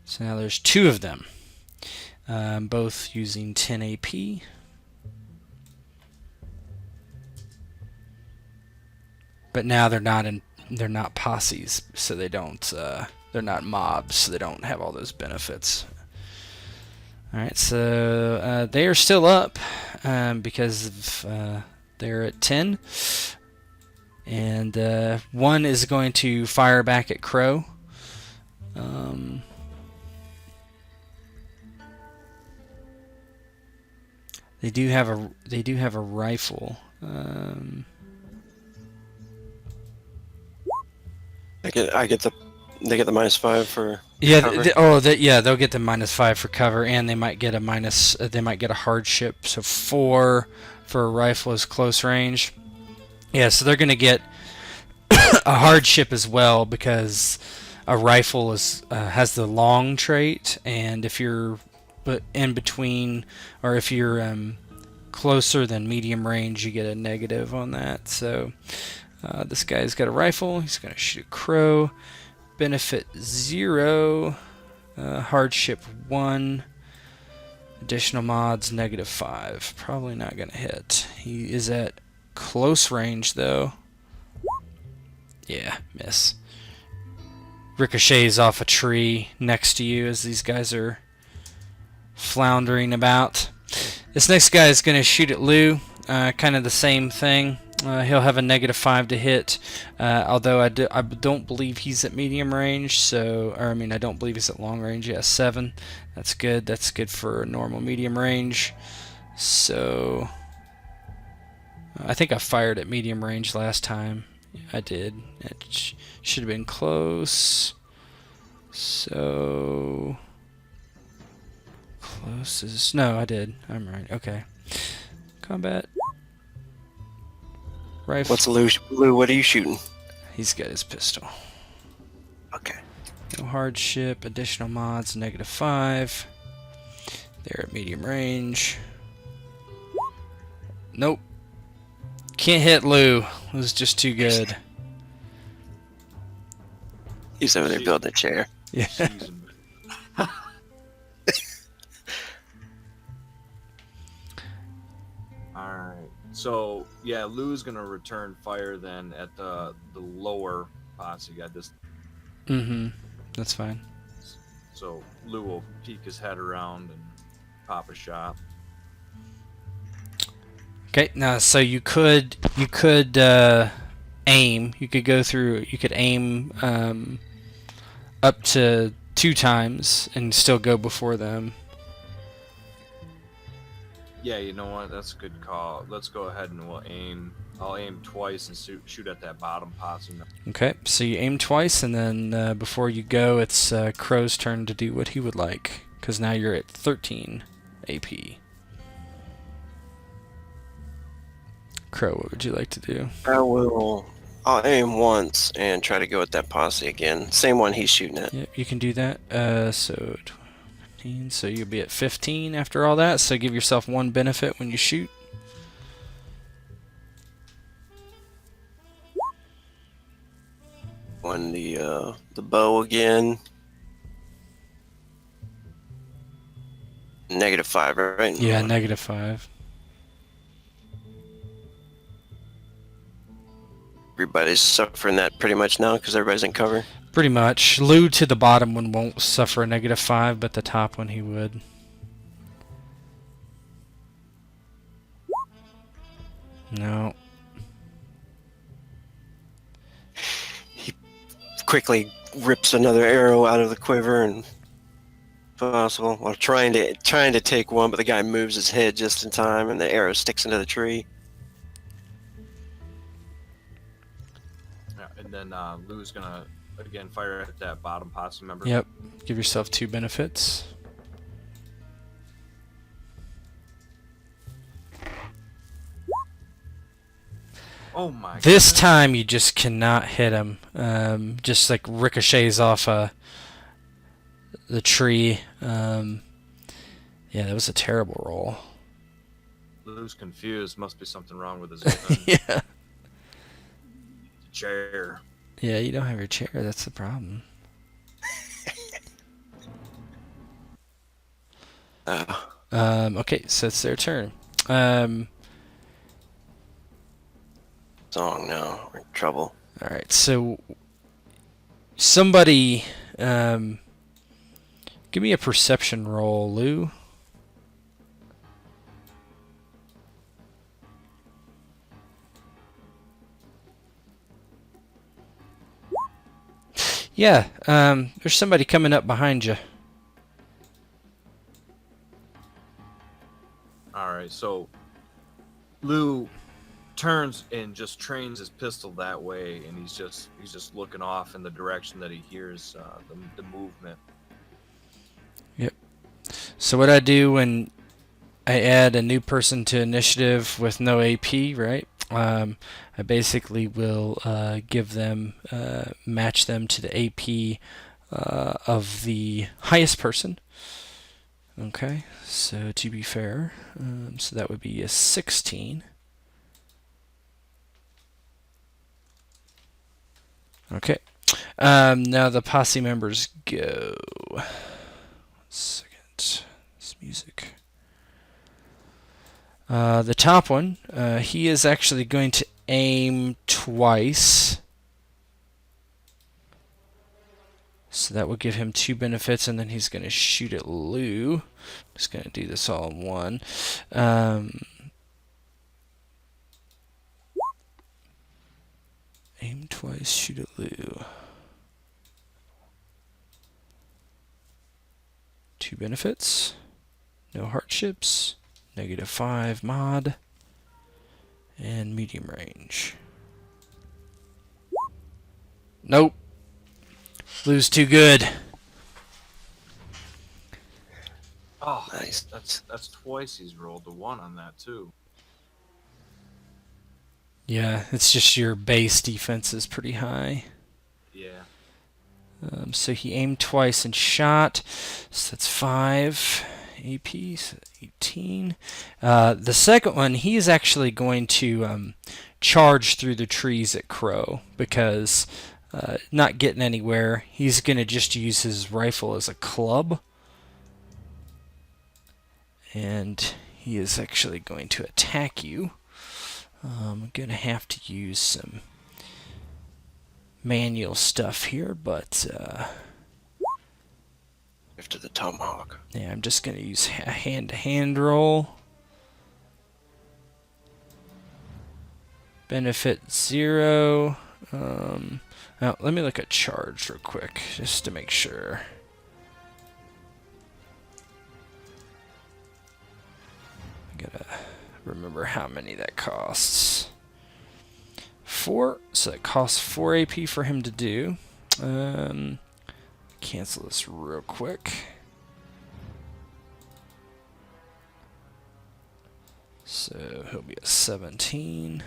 So now there's 2 of them, both using 10 AP. But now they're not posses, so they don't. They're not mobs, so they don't have all those benefits. All right, so they are still up because of, they're at 10, and one is going to fire back at Crow. They do have a rifle. They get the -5 for Yeah. cover? Yeah. They'll get the -5 for cover, and they might get a they might get a hardship. So 4 for a rifle is close range. Yeah. So they're gonna get a hardship as well because a rifle has the long trait, and if you're in between, or if you're closer than medium range, you get a negative on that. So this guy's got a rifle. He's gonna shoot a crow. Benefit 0. Hardship 1. Additional mods -5. Probably not gonna hit. He is at close range though. Yeah, miss. Ricochets off a tree next to you as these guys are floundering about. This next guy is going to shoot at Lou. Kind of the same thing. He'll have a -5 to hit, although I don't believe he's at medium range. I don't believe he's at long range. Yeah, 7. That's good. That's good for normal medium range. So I think I fired at medium range last time. I did. It should have been close. So close is no, I did. I'm right. Okay. Combat. Rifle. What's Lou? What are you shooting? He's got his pistol. Okay. No hardship. Additional mods -5. They're at medium range. Nope. Can't hit Lou. It was just too good. He's over there building a chair. Yeah. Alright. So, yeah, Lou's going to return fire then at the lower posse. You got this. Mm-hmm. That's fine. So, Lou will peek his head around and pop a shot. Okay, now so you could aim. You could go through. You could aim up to 2 times and still go before them. Yeah, you know what? That's a good call. Let's go ahead and we'll aim. I'll aim twice and shoot at that bottom posse. Okay, so you aim twice, and then before you go, it's Crow's turn to do what he would like, because now you're at 13 AP. Crow, what would you like to do? I'll aim once and try to go at that posse again. Same one he's shooting at. Yep, you can do that. So 15, so you'll be at 15 after all that, so give yourself 1 benefit when you shoot. On the bow again. -5, right? Yeah, -5. Everybody's suffering that pretty much now because everybody's in cover. Pretty much. Lou to the bottom one won't suffer a -5, but the top one he would. No. He quickly rips another arrow out of the quiver and possible while trying to take one, but the guy moves his head just in time and the arrow sticks into the tree. Yeah, and then Lou's gonna again fire at that bottom posse member. Yep. Give yourself 2 benefits. Oh my! This goodness. time you just cannot hit him. Just like ricochets off the tree. Yeah, that was a terrible roll. Lou's confused. Must be something wrong with his gun. Yeah. Chair. Yeah, you don't have your chair. That's the problem. Okay, so it's their turn. Song now. We're in trouble. All right, so somebody give me a perception roll, Lou. Yeah, there's somebody coming up behind you. All right, so Lou turns and just trains his pistol that way, and he's just looking off in the direction that he hears the movement. Yep. So what I do when I add a new person to initiative with no AP, right? I basically will give them, match them to the AP of the highest person. Okay, so to be fair, so that would be a 16. Okay, now the posse members go. 1 second, this music. The top one, he is actually going to aim twice. So that will give him 2 benefits, and then he's going to shoot at Lou. Just going to do this all in one. Aim twice, shoot at Lou. 2 benefits. No hardships. -5 mod. And medium range. Nope. Lou's too good. Oh, Nice. That's twice he's rolled the 1 on that too. Yeah, it's just your base defense is pretty high. Yeah. So he aimed twice and shot. So that's 5 AP, so 18. The second one, he is actually going to charge through the trees at Crow because not getting anywhere. He's going to just use his rifle as a club. And he is actually going to attack you. I'm going to have to use some manual stuff here, but After the tomahawk. yeah, I'm just going to use a hand-to-hand roll. Benefit 0. Now, let me look at charge real quick, just to make sure. I gotta remember how many that costs. 4, so it costs 4 AP for him to do. Cancel this real quick. So he'll be a 17.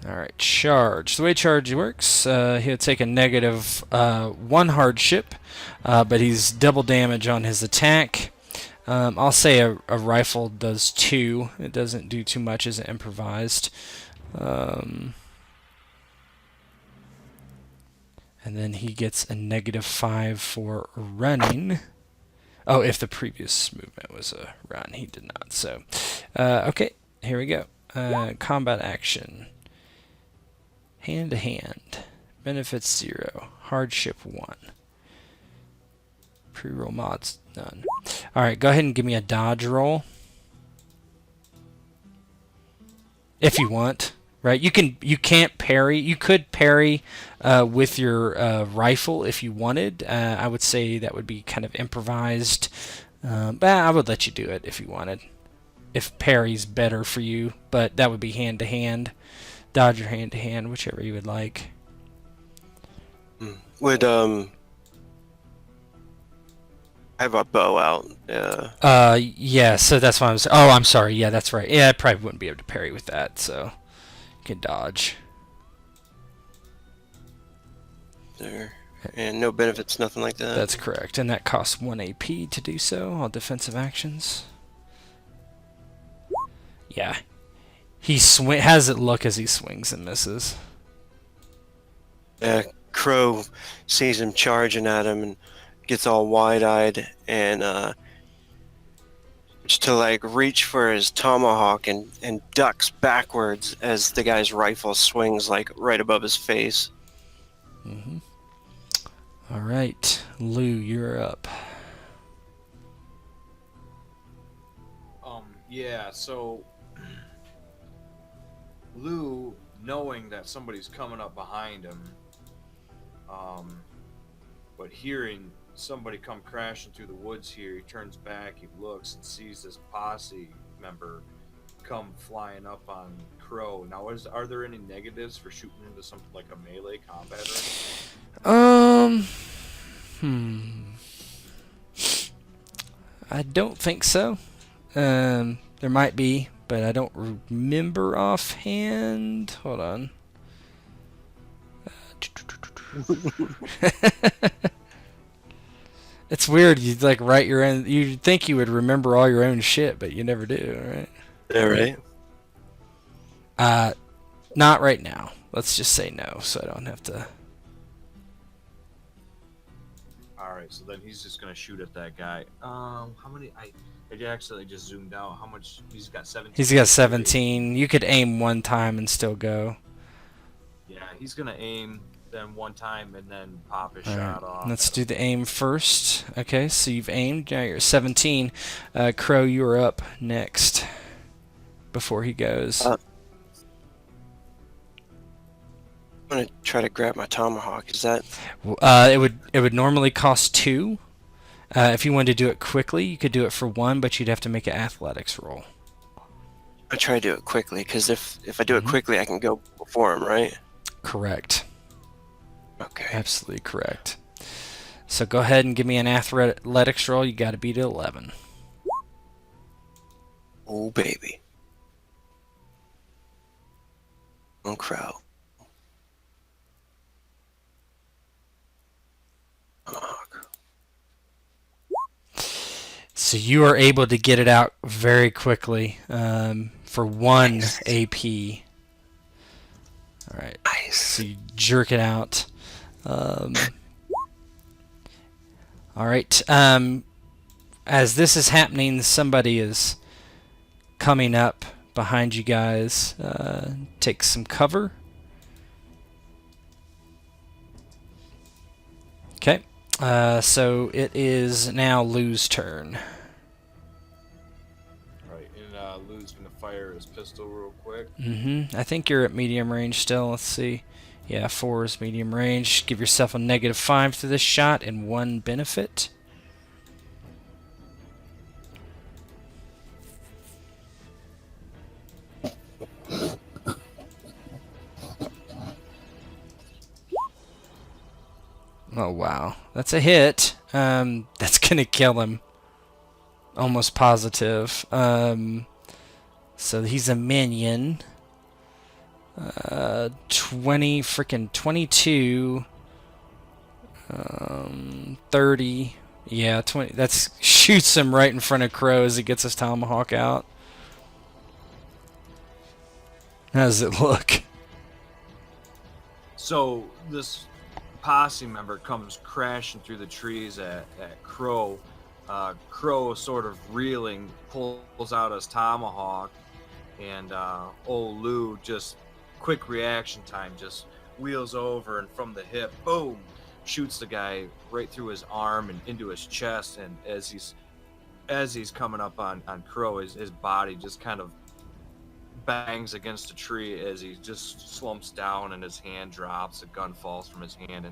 Alright, charge. The way charge works, he'll take a -1 hardship, but he's double damage on his attack. I'll say a rifle does 2. It doesn't do too much as an improvised. And then he gets a -5 for running. Oh, if the previous movement was a run, he did not. So, okay, here we go. Combat action. Hand to hand. Benefits 0. Hardship 1. Pre-roll mods none. Alright, go ahead and give me a dodge roll. If you want. Right? You can't parry. You could parry with your rifle if you wanted. I would say that would be kind of improvised. But I would let you do it if you wanted. If parry's better for you. But that would be hand to hand. Dodge or hand to hand, whichever you would like. Would I have a bow out? Yeah, so that's why I'm sorry. Yeah, that's right. Yeah, I probably wouldn't be able to parry with that, so you can dodge. There. And no benefits, nothing like that? That's correct, and that costs 1 AP to do so, all defensive actions. Yeah. He has it look as he swings and misses. Crow sees him charging at him and gets all wide-eyed and just to like reach for his tomahawk and ducks backwards as the guy's rifle swings like right above his face. Mm-hmm. All right, Lou, you're up. Yeah, so Lou, knowing that somebody's coming up behind him, but hearing somebody come crashing through the woods here, he turns back, he looks and sees this posse member come flying up on Crow. Now, are there any negatives for shooting into something like a melee combat or anything? I don't think so. There might be, but I don't remember offhand. Hold on. It's weird. You like write your own. You'd think you would remember all your own shit, but you never do, right? Yeah, right. Not right now. Let's just say no, so I don't have to. All right, so then he's just gonna shoot at that guy. How many? I actually just zoomed out. How much? He's got 17. He's got 17. You could aim one time and still go. Yeah, he's gonna aim then one time and then pop his All shot right, off. let's do the aim first. Okay, so you've aimed. Now you're 17. Crow, you are up next. Before he goes. I'm gonna try to grab my tomahawk. Is that? It would normally cost 2. If you wanted to do it quickly, you could do it for 1, but you'd have to make an athletics roll. I try to do it quickly because if I do it quickly, I can go before him, right? Correct. Okay. Absolutely correct. So go ahead and give me an athletics roll. You got to beat 11. Oh baby. Oh Crow. Tomahawk. So you are able to get it out very quickly for 1 AP. All right. Nice. So you jerk it out. All right. As this is happening, somebody is coming up behind you guys. Take some cover. Okay. So it is now Lou's turn. Right, and Lou's gonna fire his pistol real quick. I think you're at medium range still. Let's see. Yeah, 4 is medium range. Give yourself a -5 to this shot and 1 benefit. Oh, wow. That's a hit. That's going to kill him. Almost positive. So he's a minion. 22. 30. Yeah, 20. That's shoots him right in front of Crow as he gets his tomahawk out. How does it look? So this posse member comes crashing through the trees at Crow. Crow, sort of reeling, pulls out his tomahawk, and old Lou, just quick reaction time, just wheels over and from the hip, boom, shoots the guy right through his arm and into his chest. And as he's coming up on Crow, his body just kind of bangs against a tree as he just slumps down and his hand drops. A gun falls from his hand,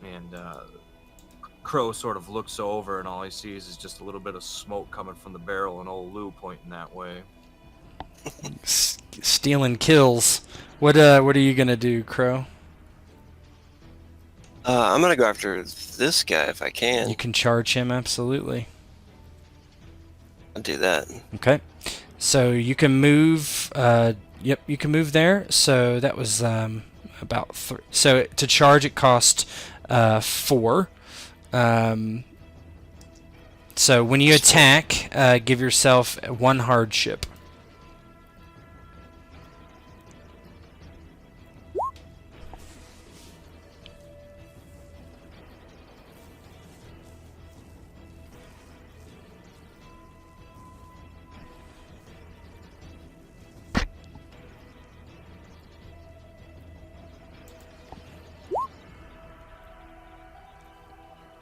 and Crow sort of looks over, and all he sees is just a little bit of smoke coming from the barrel, and old Lou pointing that way. Stealing kills. What are you gonna do, Crow? I'm gonna go after this guy if I can. You can charge him, absolutely. I'll do that. Okay. So you can move. Yep, you can move there. So that was about 3. So to charge, it cost 4. So when you attack, give yourself 1 hardship.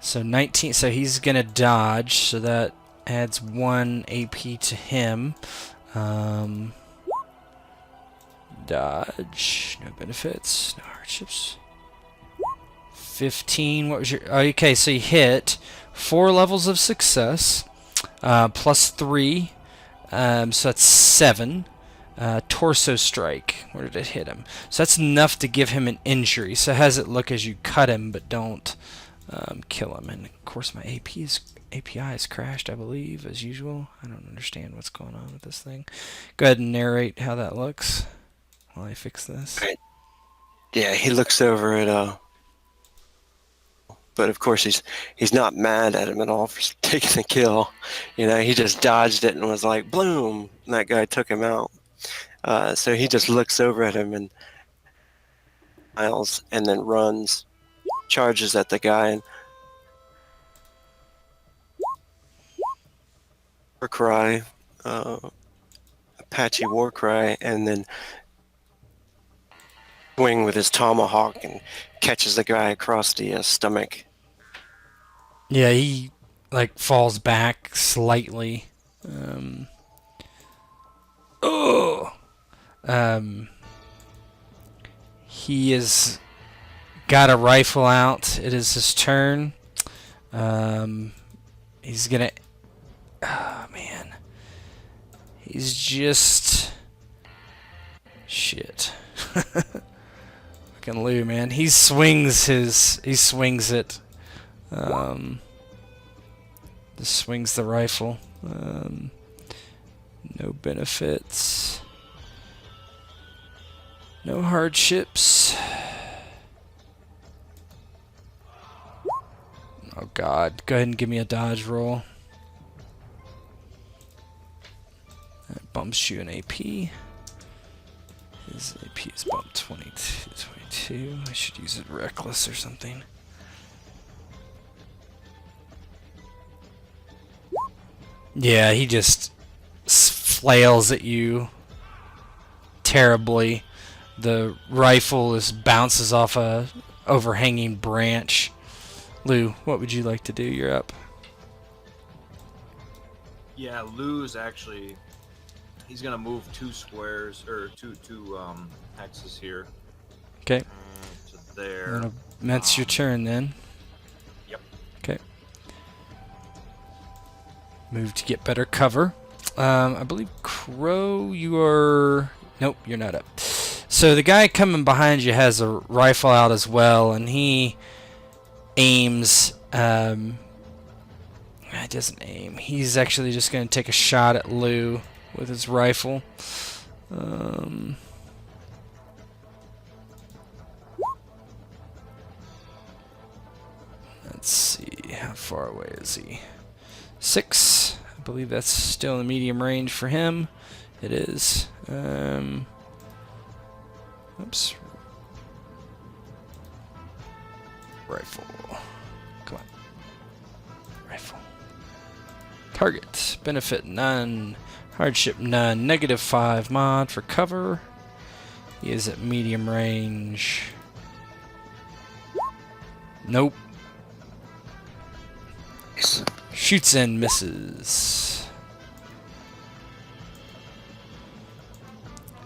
So 19, so he's gonna dodge, so that adds 1 AP to him. Dodge, no benefits, no hardships. 15, what was your, oh, okay, so you hit 4 levels of success, plus 3, So that's 7. Torso strike. Where did it hit him? So that's enough to give him an injury. So it has it look as you cut him, but don't kill him. And of course, my API is crashed, I believe, as usual. I don't understand what's going on with this thing. Go ahead and narrate how that looks while I fix this. Right. Yeah, he looks over at but of course he's not mad at him at all for taking the kill. You know, he just dodged it and was like, "Bloom!" And that guy took him out. So he just looks over at him and smiles, and then runs, charges at the guy, and war cry, Apache war cry, and then swing with his tomahawk and catches the guy across the stomach. Yeah, he like falls back slightly. He has got a rifle out. It is his turn. He's gonna. Oh man, he's just shit. Fucking Lou, man. He swings it. Just swings the rifle. No benefits. No hardships. Oh god. Go ahead and give me a dodge roll. That bumps you an AP. His AP is bumped 22. I should use it reckless or something. Yeah, he just flails at you terribly. The rifle bounces off a overhanging branch. Lou, what would you like to do? You're up. Yeah, Lou's actually, he's gonna move 2 squares or two hexes here. Okay. To there. That's your turn then. Yep. Okay. Move to get better cover. I believe Crow, you are... Nope, you're not up. So the guy coming behind you has a rifle out as well, and he aims... He doesn't aim. He's actually just going to take a shot at Lou with his rifle. Let's see. How far away is he? 6. I believe that's still in the medium range for him. It is. Oops. Rifle. Come on. Rifle. Target. Benefit none. Hardship none. -5 mod for cover. He is at medium range. Nope. Shoots and misses.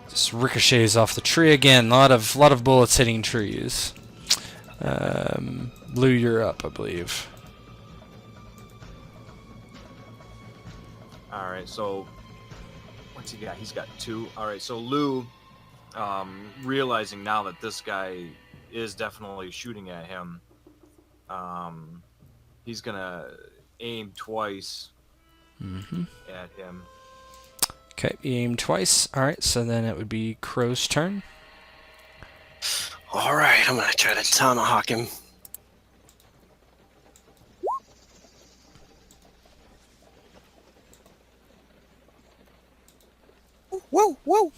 Just ricochets off the tree again. A lot of bullets hitting trees. Lou, you're up, I believe. All right, so what's he got? He's got 2. All right, so Lou, realizing now that this guy is definitely shooting at him, he's gonna aim twice at him. Okay, you aim twice. All right, so then it would be Crow's turn. All right, I'm gonna try to tomahawk him. Whoa, whoa!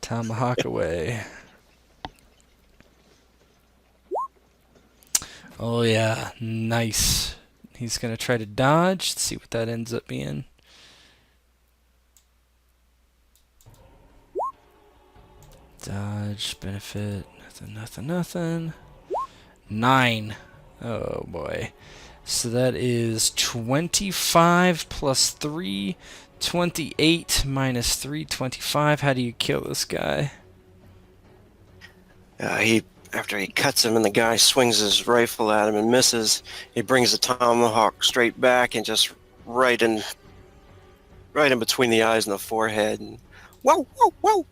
Tomahawk away. Oh yeah, nice. He's gonna try to dodge. Let's see what that ends up being. Dodge, benefit, nothing. 9. Oh boy. So that is 25 plus 3, 28 minus 3, 25. How do you kill this guy? After he cuts him and the guy swings his rifle at him and misses, he brings the tomahawk straight back and just right in right in between the eyes and the forehead. And whoa, whoa, whoa!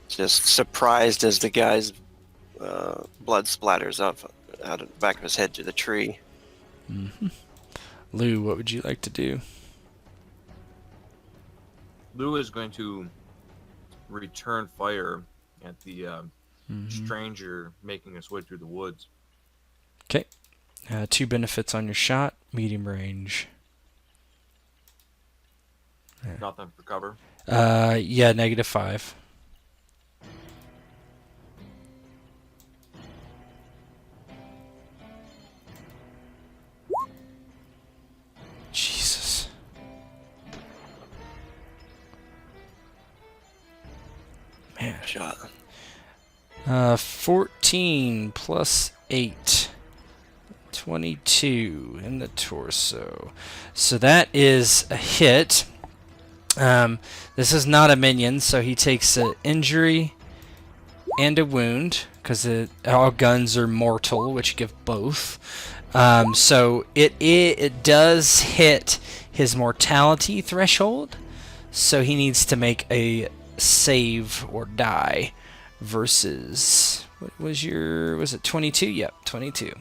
Just surprised as the guy's blood splatters up out of the back of his head to the tree. Lou, what would you like to do? Lou is going to return fire at the stranger making his way through the woods. Okay. 2 benefits on your shot. Medium range. Nothing for cover. Yeah, -5. Jesus. Man. Shot. 14 plus 8. 22 in the torso. So that is a hit. This is not a minion, so he takes an injury and a wound, because all guns are mortal, which give both. So it does hit his mortality threshold, so he needs to make a save or die versus, was it 22? Yep, 22.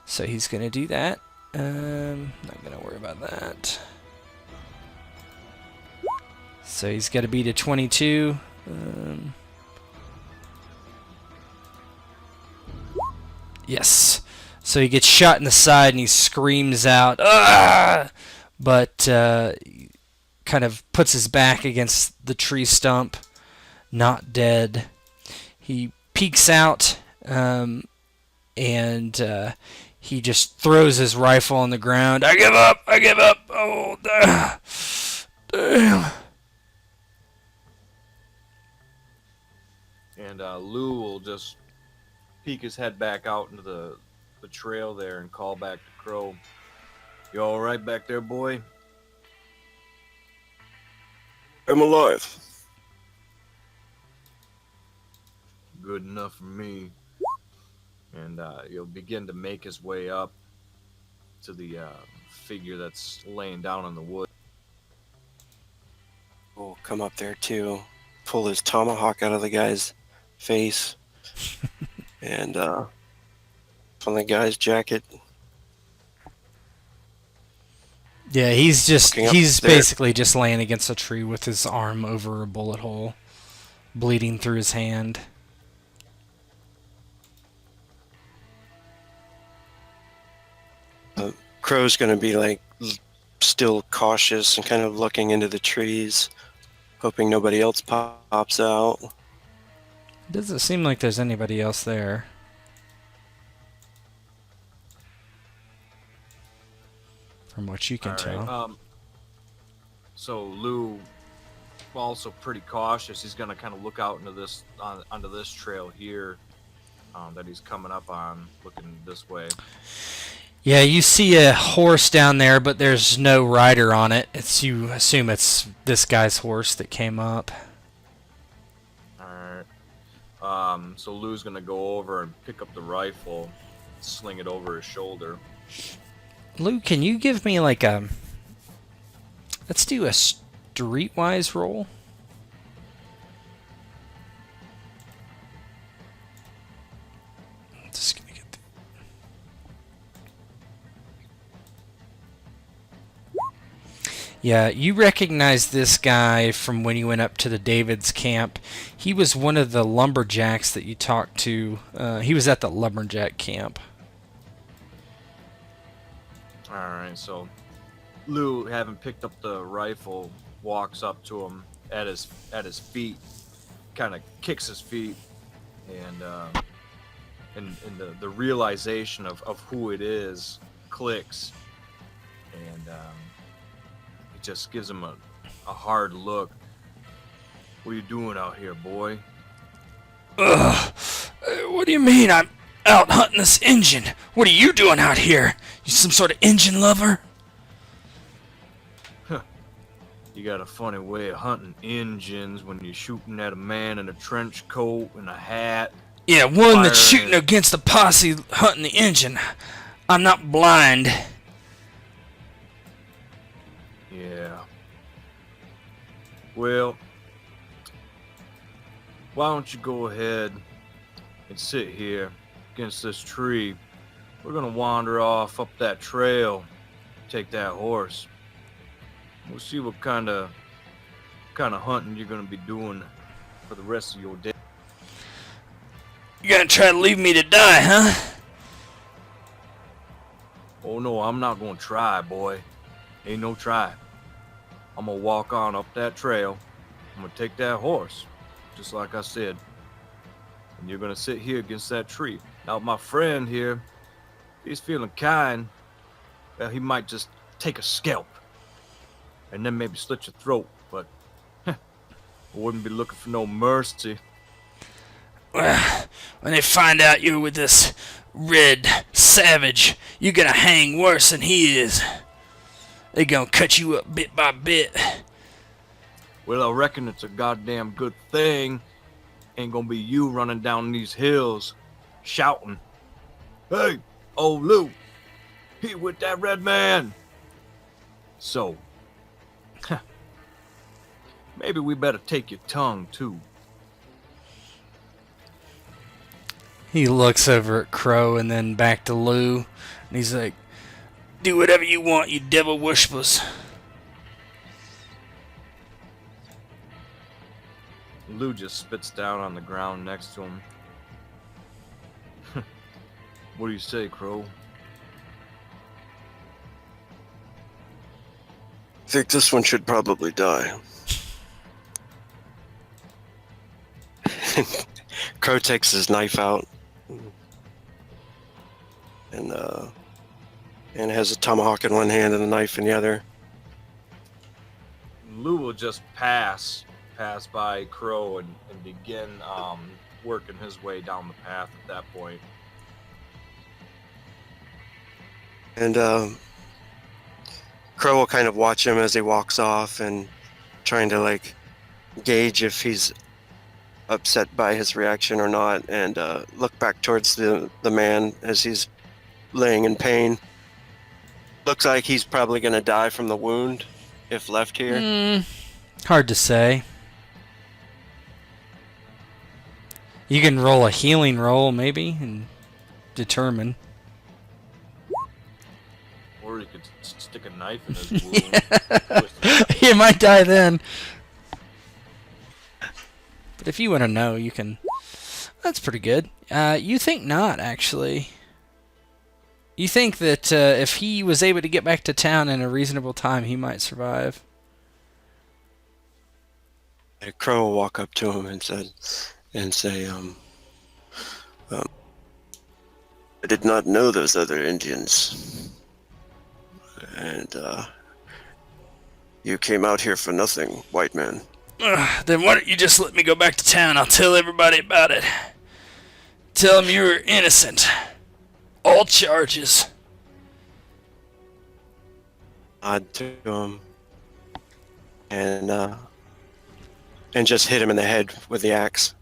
So he's going to do that. Not going to worry about that. So he's got to beat a 22. Yes. So he gets shot in the side and he screams out, "Ah!" But kind of puts his back against the tree stump, not dead. He peeks out and he just throws his rifle on the ground. I give up! I give up! Oh, damn. And Lou will just peek his head back out into the trail there and call back to Crow. You all right back there, boy? I'm alive. Good enough for me. And he'll begin to make his way up to the figure that's laying down in the wood. We'll come up there too, pull his tomahawk out of the guy's face, and from the guy's jacket. Yeah, he's Looking up there. basically just laying against a tree with his arm over a bullet hole, bleeding through his hand. Crow's gonna be like still cautious and kind of looking into the trees, hoping nobody else pops out. It doesn't seem like there's anybody else there. From what you can tell. So Lou, also pretty cautious. He's gonna kind of look out into this onto this trail here that he's coming up on, looking this way. Yeah, you see a horse down there, but there's no rider on it. You assume it's this guy's horse that came up. All right. So Lou's gonna go over and pick up the rifle, sling it over his shoulder. Lou, can you give me like a... Let's do a streetwise roll. Just gonna get the... Yeah, you recognize this guy from when you went up to the David's camp. He was one of the lumberjacks that you talked to. He was at the lumberjack camp. Alright, so Lou, having picked up the rifle, walks up to him at his feet, kind of kicks his feet, and the realization of who it is clicks, and it just gives him a hard look. What are you doing out here, boy? Ugh. What do you mean I'm out hunting this engine? What are you doing out here? You some sort of engine lover? You got a funny way of hunting engines when you're shooting at a man in a trench coat and a hat. Yeah, one that's Fire. shooting against the posse hunting the engine. I'm not blind. Well, why don't you go ahead and sit here against this tree? We're gonna wander off up that trail, take that horse. We'll see what kind of hunting you're gonna be doing for the rest of your day. You're gonna try to leave me to die, huh? Oh no, I'm not gonna try, boy. Ain't no try. I'm gonna walk on up that trail. I'm gonna take that horse, just like I said. And you're gonna sit here against that tree. Now, my friend here, if he's feeling kind, well, he might just take a scalp and then maybe slit your throat. But I wouldn't be looking for no mercy. Well, when they find out you're with this red savage, you're gonna hang worse than he is. They gonna cut you up bit by bit. Well, I reckon it's a goddamn good thing. Ain't gonna be you running down these hills shouting, "Hey, old Lou, he with that red man." So, maybe we better take your tongue too. He looks over at Crow and then back to Lou, and he's like, "Do whatever you want, you devil worshippers." Lou just spits down on the ground next to him. What do you say, Crow? I think this one should probably die. Crow takes his knife out and has a tomahawk in one hand and a knife in the other. Lou will just pass by Crow and begin working his way down the path at that point. And Crow will kind of watch him as he walks off and trying to like gauge if he's upset by his reaction or not, and look back towards the man as he's laying in pain. Looks like he's probably going to die from the wound if left here. Hard to say. You can roll a healing roll, maybe, and determine. Or he could stick a knife in his wound. You might die then. But if you want to know, you can. That's pretty good. You think not, actually. You think that if he was able to get back to town in a reasonable time, he might survive. A Crow will walk up to him and say, I did not know those other Indians. And you came out here for nothing, white man. Then why don't you just let me go back to town? I'll tell everybody about it. Tell them you're innocent. All charges. Nod to him and just hit him in the head with the axe.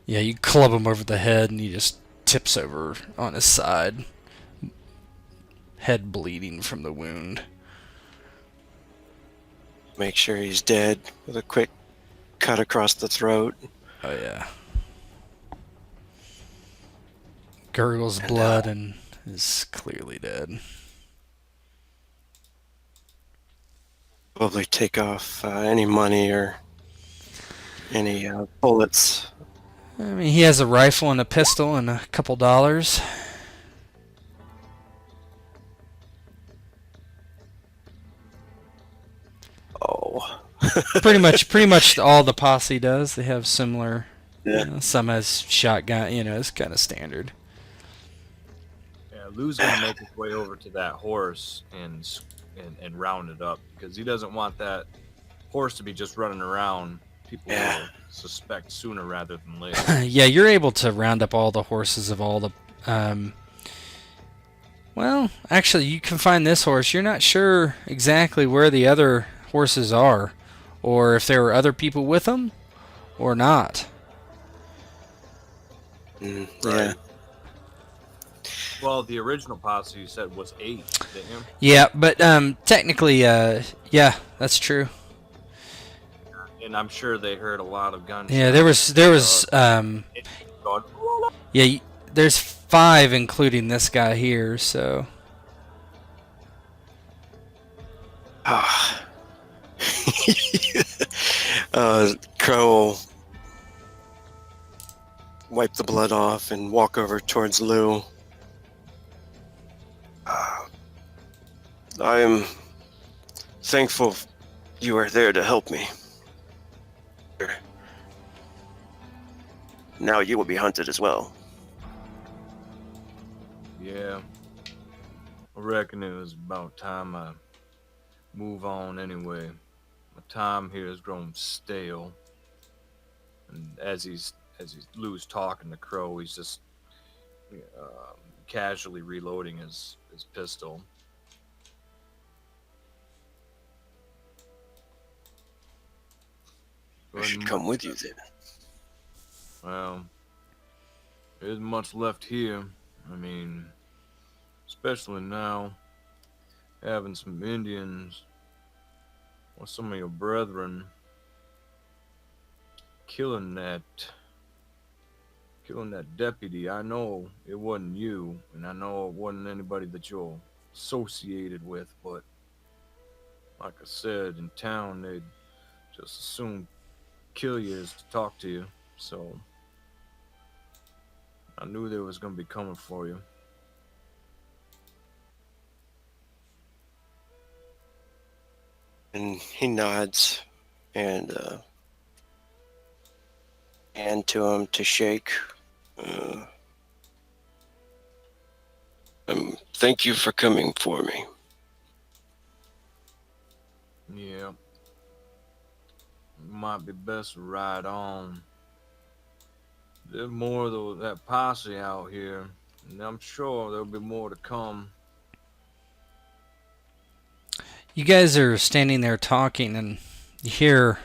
Yeah, you club him over the head and he just tips over on his side. Head bleeding from the wound. Make sure he's dead with a quick cut across the throat. Oh yeah. Gurgles blood and is clearly dead. Probably take off any money or any bullets. I mean, he has a rifle and a pistol and a couple dollars. Oh. pretty much all the posse does. They have similar. Yeah. You know, some has shotgun. You know, it's kind of standard. Yeah, Lou's gonna make his way over to that horse and round it up because he doesn't want that horse to be just running around. People will suspect sooner rather than later. Yeah, you're able to round up all the horses of all the. Well, actually, you can find this horse. You're not sure exactly where the other horses are, or if there were other people with them, or not. Yeah. Well, the original posse you said was 8, didn't you? Yeah, but technically, yeah, that's true. and I'm sure they heard a lot of gunshots. Yeah, there was going, yeah, there's 5 including this guy here, so Ah. Crow will wipe the blood off and walk over towards Lou. I am thankful you are there to help me. Now you will be hunted as well. yeah, I reckon it was about time I move on anyway. My time here has grown stale. And as Lou's talking to Crow, he's just casually reloading his pistol. I should come with you then. Well, there isn't much left here. I mean, especially now, having some Indians or some of your brethren killing that deputy. I know it wasn't you, and I know it wasn't anybody that you're associated with, but like I said, in town they'd just as soon kill you as to talk to you. So I knew they was gonna be coming for you. And he nods and hand to him to shake. Thank you for coming for me. Yeah. Might be best to ride on. There's more of that posse out here, and I'm sure there'll be more to come. you guys are standing there talking, and you hear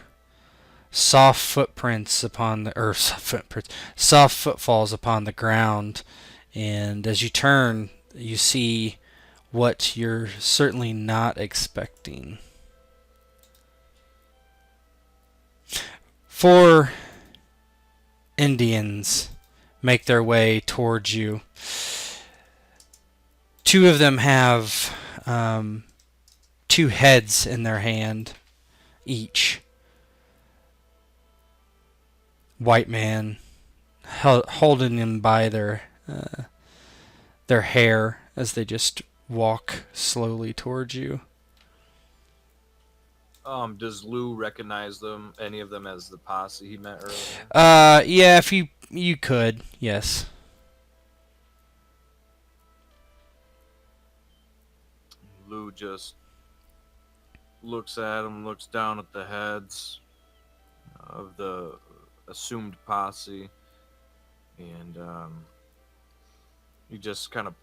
soft footprints upon the soft footfalls upon the ground, and as you turn, you see what you're certainly not expecting. 4 Indians make their way towards you. 2 of them have 2 heads in their hand each. White man holding them by their hair as they just walk slowly towards you. Does Lou recognize them, any of them, as the posse he met earlier? Yeah, if you could, yes. Lou just looks at him, looks down at the heads of the assumed posse, and he just kind of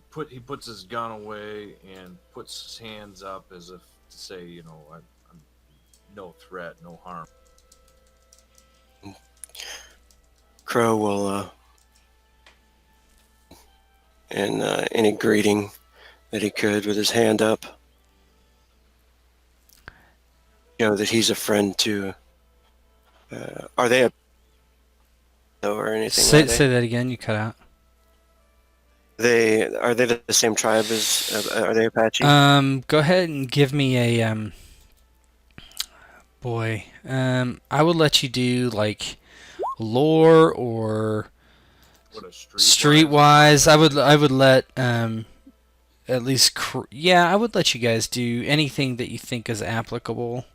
puts his gun away and puts his hands up as if to say, you know, I'm no threat, no harm. Crow will, and any greeting that he could with his hand up, show that he's a friend to. Are they or anything? Say that again. You cut out. Are they the same tribe as? Are they Apache? Go ahead and give me a boy. I would let you do like lore or streetwise. I would let at least I would let you guys do anything that you think is applicable.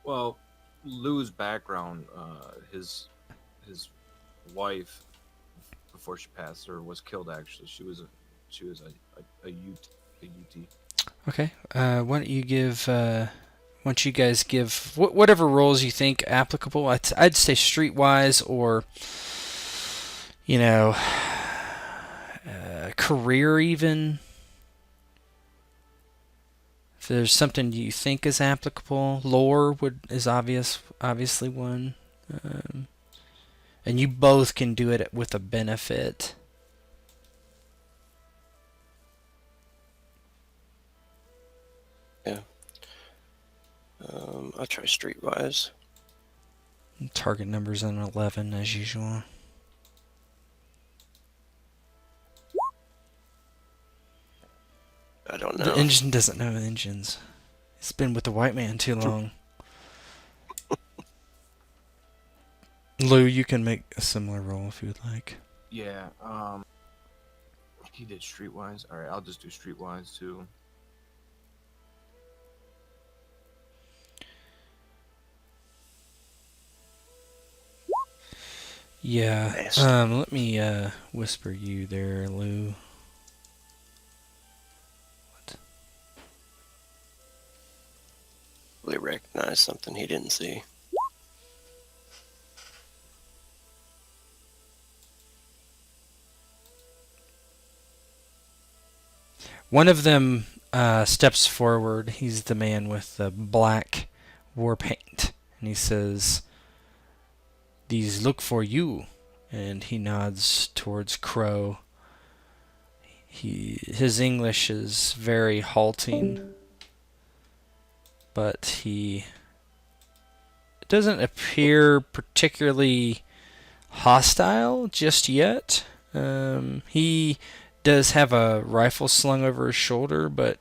Well, Lou's background, his wife, before she passed, or was killed actually. She was a UT. Okay. Why don't you give? Why don't you guys give whatever roles you think applicable? I'd say streetwise or, you know, career even. If there's something you think is applicable, lore is obviously one, and you both can do it with a benefit. Yeah. I'll try Streetwise. Target number's an 11 as usual. I don't know. The engine doesn't know engines. It's been with the white man too long. Lou, you can make a similar roll if you would like. Yeah. He did Streetwise. All right, I'll just do Streetwise too. Yeah. Nice. Let me whisper you there, Lou. What? Really recognize something he didn't see. One of them steps forward. He's the man with the black war paint. And he says, "These look for you." And he nods towards Crow. His English is very halting, but he doesn't appear particularly hostile just yet. He does have a rifle slung over his shoulder, but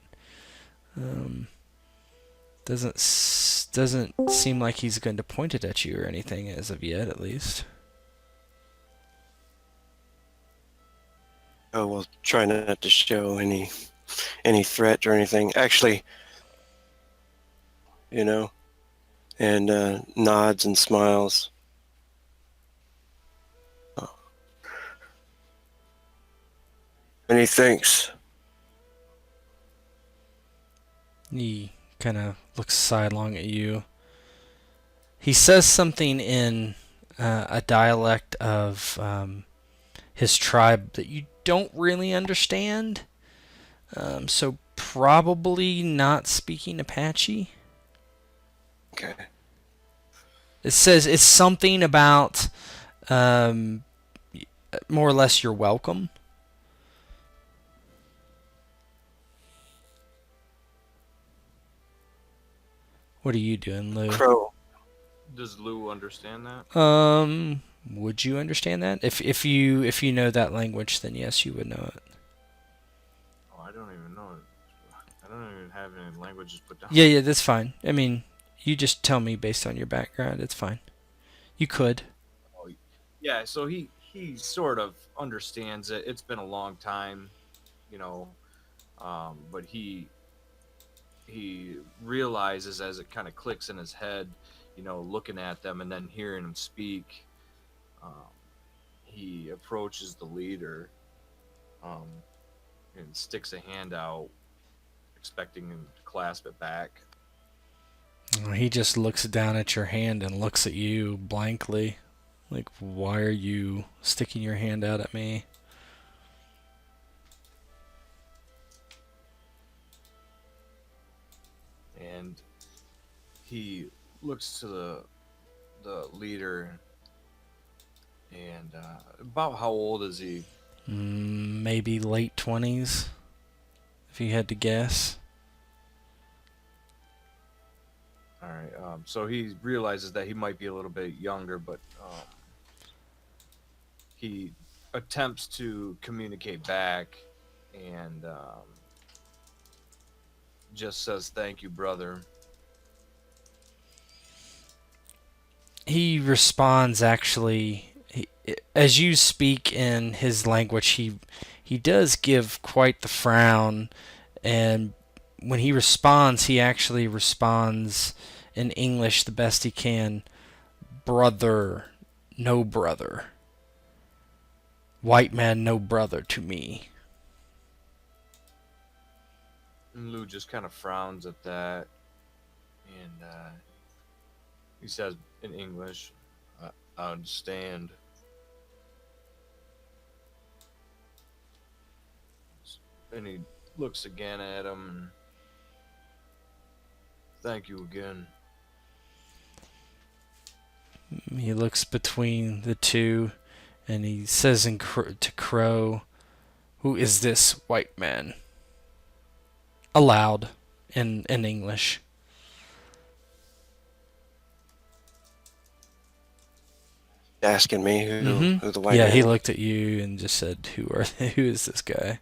doesn't seem like he's going to point it at you or anything as of yet, at least. Oh, well, try not to show any threat or anything. Actually, and nods and smiles. Many thanks. He kind of looks sidelong at you. He says something in a dialect of his tribe that you don't really understand. So probably not speaking Apache. Okay. It says it's something about more or less you're welcome. What are you doing, Lou? Crow. Does Lou understand that? Would you understand that? If you know that language, then yes, you would know it. Oh, I don't even know it. I don't even have any languages put down. Yeah, that's fine. I mean, you just tell me based on your background. It's fine. You could. Oh, yeah, so he sort of understands it. It's been a long time, but he realizes as it kind of clicks in his head, looking at them and then hearing him speak. He approaches the leader and sticks a hand out, expecting him to clasp it back. He just looks down at your hand and looks at you blankly. Like, why are you sticking your hand out at me? And he looks to the leader. And about how old is he? Maybe late 20s, if you had to guess. All right. So he realizes that he might be a little bit younger, but he attempts to communicate back and just says, "Thank you, brother." He responds actually, as you speak in his language, he does give quite the frown, and when he responds, he actually responds in English the best he can. "Brother, no brother. White man, no brother to me." And Lou just kind of frowns at that, and he says in English, "I understand." And he looks again at him. And, "Thank you again." He looks between the two, and he says to Crow, "Who is this white man?" Aloud, in English. asking me who the white Yeah, man he was. looked at you and just said, Who is this guy?"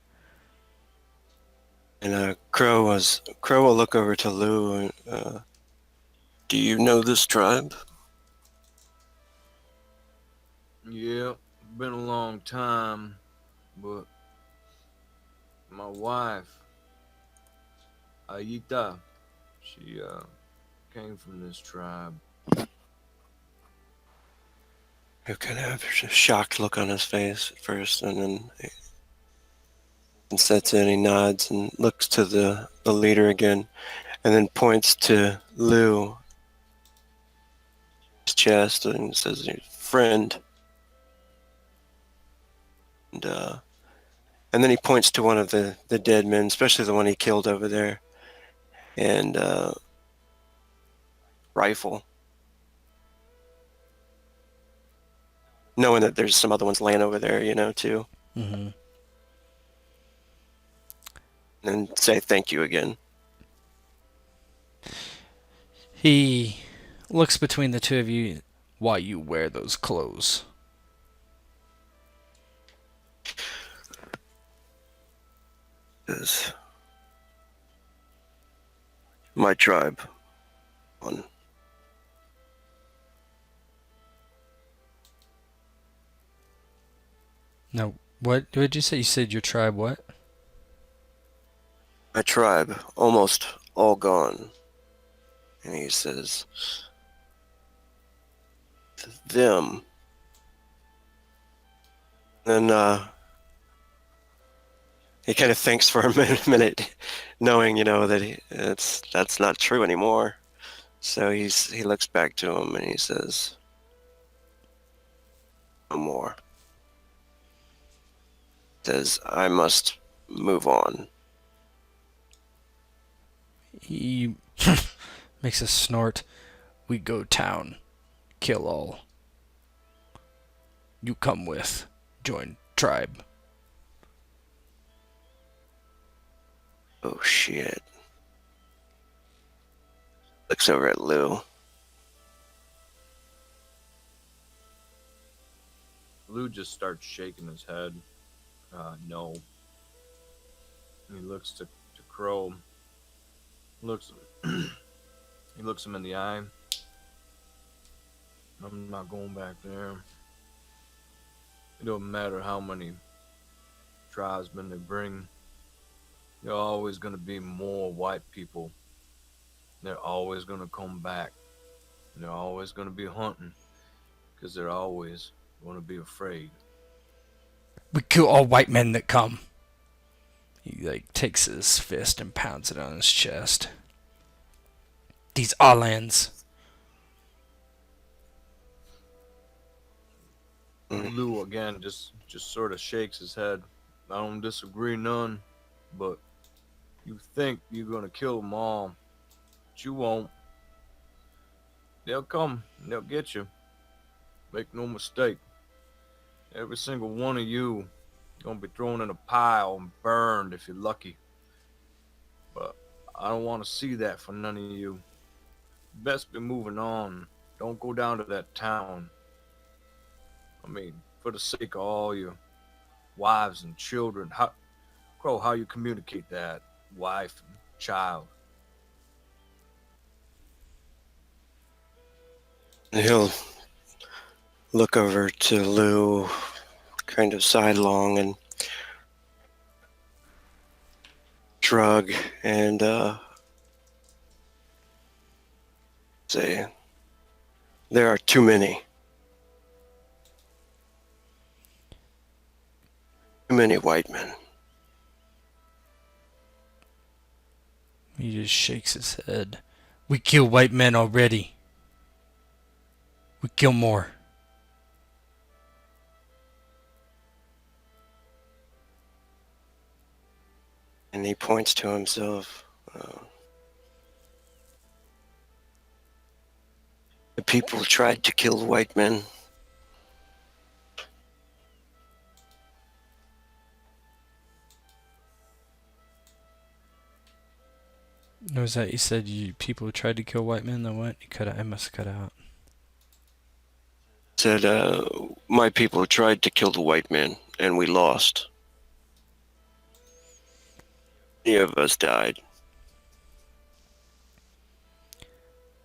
And Crow will look over to Lou and do you know this tribe? Yeah, been a long time, but my wife, Aita, she came from this tribe. Who kind of have a shocked look on his face at first, and then he sets in, he nods and looks to the leader again, and then points to Lou, his chest, and says, "Friend." And then he points to one of the dead men, especially the one he killed over there, and rifle, knowing that there's some other ones laying over there, too. Mm-hmm. And say thank you again. He looks between the two of you. "Why you wear those clothes?" Is my tribe on. No, what did you say? You said your tribe what? My tribe almost all gone. And he says, them. Then he kind of thinks for a minute, knowing, that that's not true anymore. So he looks back to him and he says, no more. Says, I must move on. He makes a snort. "We go town. Kill all. You come with. Join tribe." Oh shit. Looks over at Lou. Lou just starts shaking his head. No. He looks to Crow. He looks him in the eye. "I'm not going back there. It don't matter how many tribesmen they bring. There are always going to be more white people. They're always going to come back. They're always going to be hunting because they're always going to be afraid." "We kill all white men that come." He takes his fist and pounds it on his chest. "These are lands." Lou again just sort of shakes his head. "I don't disagree none, but you think you're gonna kill them all, but you won't. They'll come and they'll get you. Make no mistake. Every single one of you gonna be thrown in a pile and burned if you're lucky. But I don't want to see that for none of you. Best be moving on. Don't go down to that town. I mean, for the sake of all your wives and children, how you communicate that, wife and child?" And he'll look over to Lou, kind of sidelong, and shrug and say, there are too many. Too many white men. He just shakes his head. "We kill white men already. We kill more." And he points to himself. The people tried to kill white men. What was that? You said people tried to kill white men, then what? I must cut out. Said, my people tried to kill the white man, and we lost. Many of us died.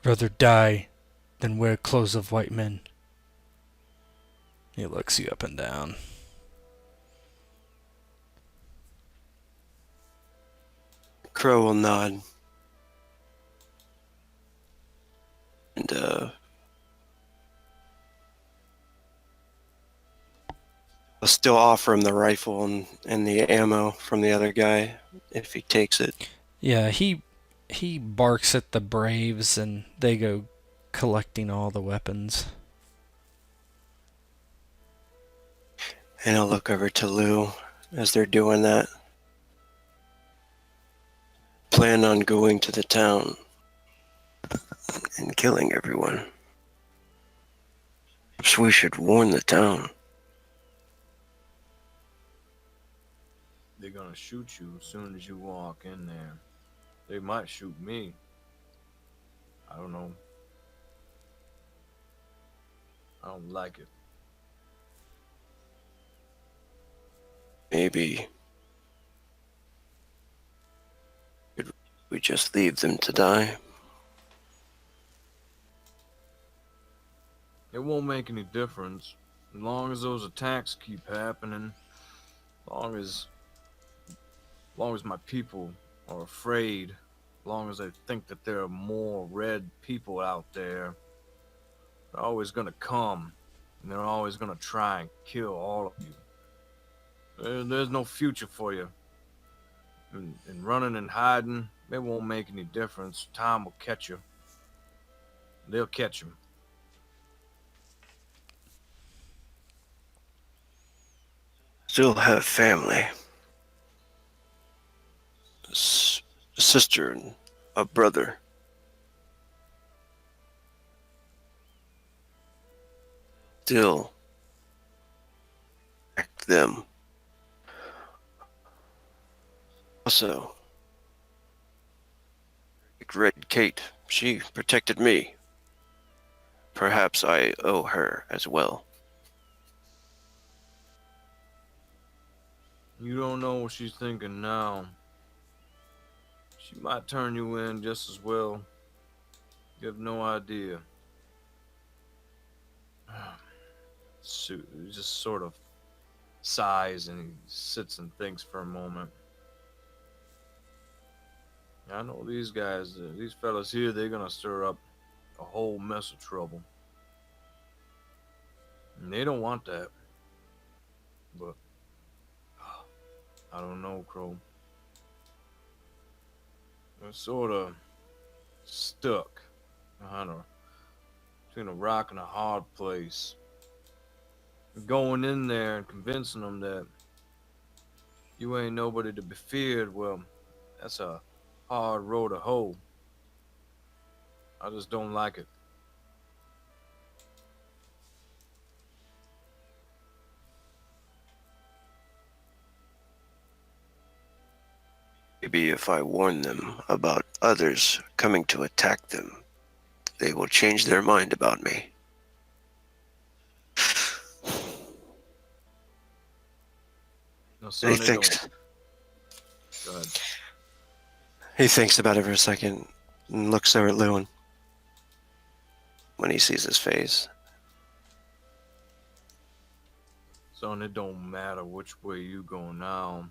Rather die than wear clothes of white men. He looks you up and down. Crow will nod. And, I'll still offer him the rifle and the ammo from the other guy if he takes it. Yeah, he barks at the Braves and they go collecting all the weapons. And I'll look over to Lou as they're doing that. Plan on going to the town and killing everyone. Perhaps we should warn the town. They're gonna shoot you as soon as you walk in there. They might shoot me. I don't know. I don't like it. Maybe we just leave them to die. It won't make any difference. As long as those attacks keep happening, as long as my people are afraid, as long as they think that there are more red people out there, they're always gonna come, and they're always gonna try and kill all of you. There's no future for you. And running and hiding, it won't make any difference. Time will catch you. They'll catch you. Still have family. A sister and a brother. Still protect them. Also, Red Kate, she protected me. Perhaps I owe her as well. You don't know what she's thinking now. She might turn you in just as well. You have no idea. Sue just sort of sighs and he sits and thinks for a moment. I know these guys, these fellas here, they're gonna stir up a whole mess of trouble. And they don't want that. But I don't know, Crow. They're sort of stuck between a rock and a hard place. Going in there and convincing them that you ain't nobody to be feared, well, that's a hard road to hoe. I just don't like it. Maybe if I warn them about others coming to attack them, they will change their mind about me. No, son, He thinks. don't. Go ahead. He thinks about it for a second and looks over at Lewin. When he sees his face, Son, it don't matter which way you go now.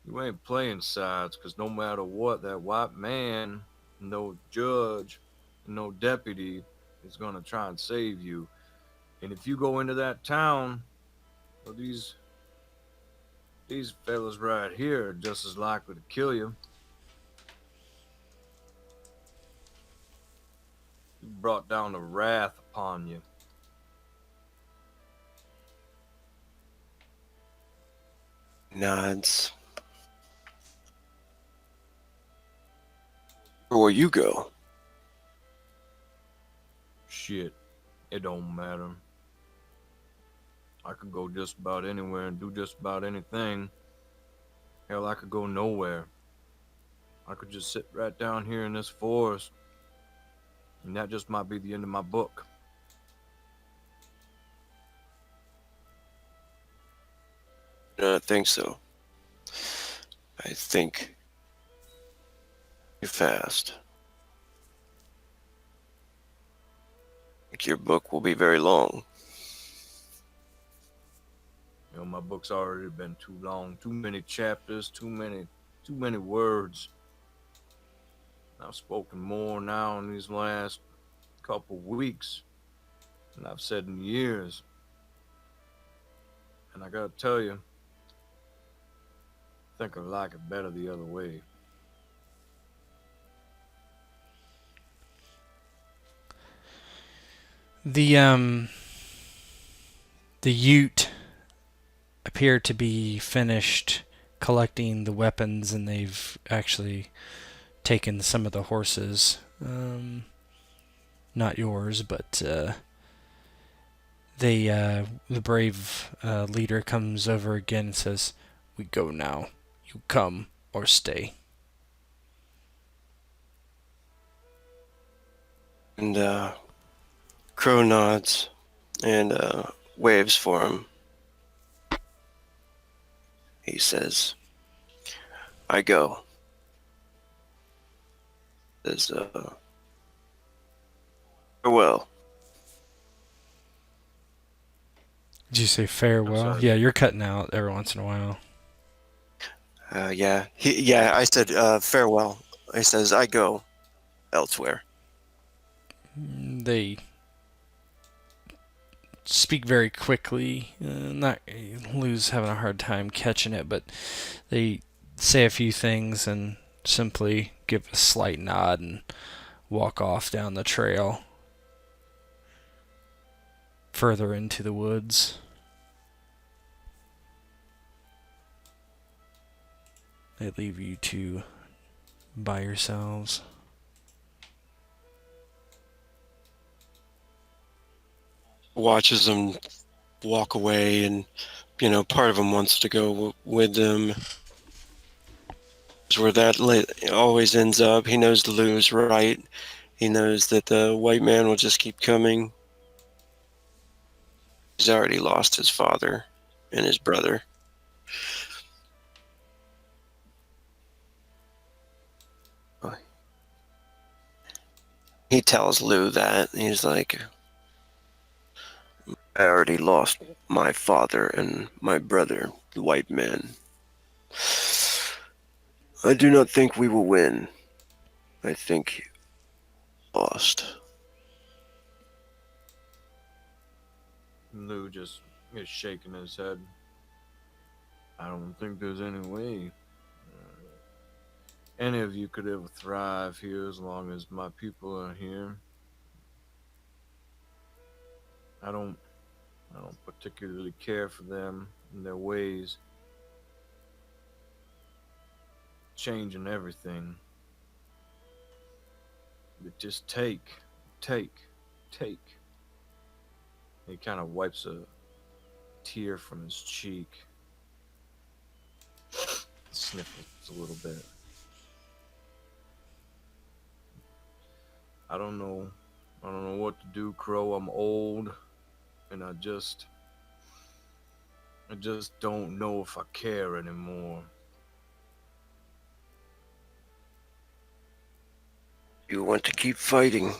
You ain't playing sides, because no matter what, that white man, no judge, no deputy is going to try and save you. And if you go into that town, well, these fellas right here are just as likely to kill you. You brought down the wrath upon you. nods. Where will you go? Shit, it don't matter. I could go just about anywhere and do just about anything. Hell, I could go nowhere. I could just sit right down here in this forest, and that just might be the end of my book. I don't think so. I think you're fast. I think your book will be very long. You know, my book's already been too long. Too many chapters, too many words. I've spoken more now in these last couple weeks than I've said in years. And I gotta tell you, I think I like it better the other way. The the Ute appear to be finished collecting the weapons, and they've actually taken some of the horses. Not yours, but the brave leader comes over again and says, "We go now. You come or stay." And Crow nods and waves for him. He says, I go. Says, farewell. Did you say farewell? sorry. Yeah, you're cutting out every once in a while. Yeah, I said farewell. He says, I go elsewhere. They speak very quickly. Not Lou's having a hard time catching it, but they say a few things and simply give a slight nod and walk off down the trail further into the woods. They leave you two by yourselves. Watches them walk away, and part of him wants to go with them. Where that always ends up. He knows Lou's right. He knows that the white man will just keep coming. He's already lost his father and his brother. He tells Lou that. He's like, I already lost my father and my brother, the white man. I do not think we will win. I think lost. Lou just is shaking his head. I don't think there's any way any of you could ever thrive here as long as my people are here. I don't particularly care for them and their ways. Changing everything. But just take. He kind of wipes a tear from his cheek. Sniffles a little bit. I don't know what to do, Crow. I'm old, and I just don't know if I care anymore. You want to keep fighting.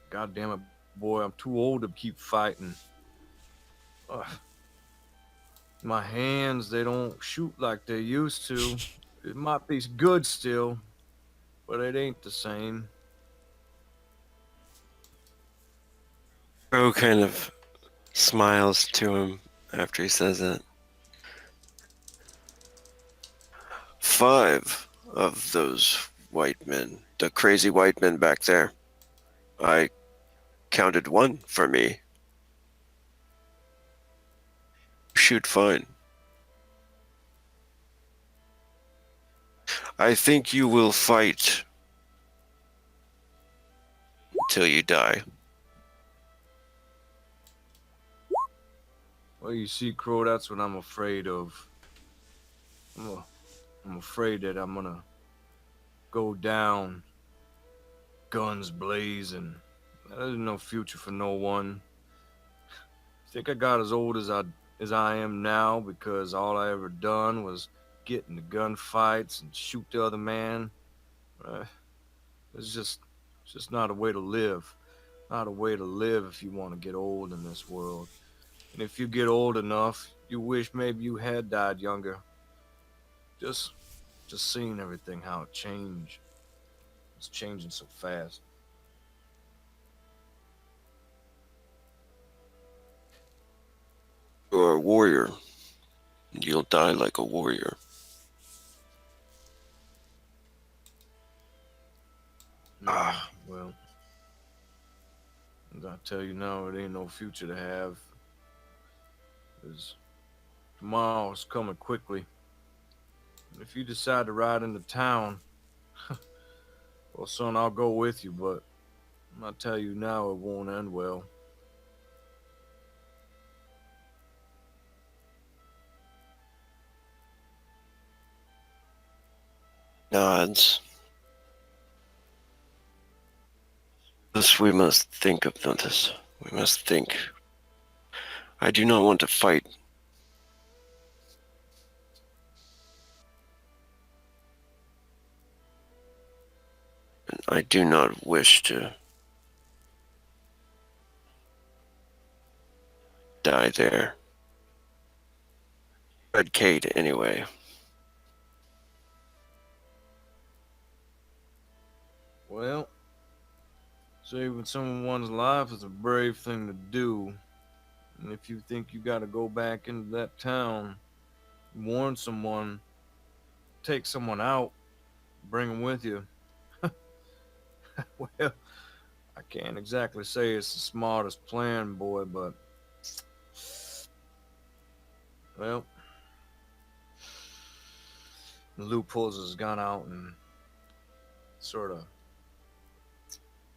God damn it, boy, I'm too old to keep fighting. Ugh. My hands, they don't shoot like they used to. It might be good still, but it ain't the same. Crow kind of smiles to him after he says it. 5 of those white men, the crazy white men back there, I counted 1 for me. Shoot fine. I think you will fight till you die. Well, you see, Crow, that's what I'm afraid of. I'm afraid that I'm gonna go down, guns blazing, There's no future for no one. Think I got as old as I am now because all I ever done was get into gunfights and shoot the other man. Uh, it's just not a way to live. Not a way to live if you want to get old in this world. And if you get old enough, you wish maybe you had died younger. Just seeing everything how it changed. It's changing so fast. You're a warrior. You'll die like a warrior. Well, as I tell you now, it ain't no future to have. 'Cause tomorrow's coming quickly. And if you decide to ride into town, well, son, I'll go with you, but I tell you now, it won't end well. Nods. Thus we must think of this. We must think. I do not want to fight. I do not wish to die there. Red Kate, anyway. Well, saving someone's life is a brave thing to do. And if you think you gotta go back into that town, warn someone, take someone out, bring them with you. Well, I can't exactly say it's the smartest plan, boy, but well, Lou pulls his gun out and sort of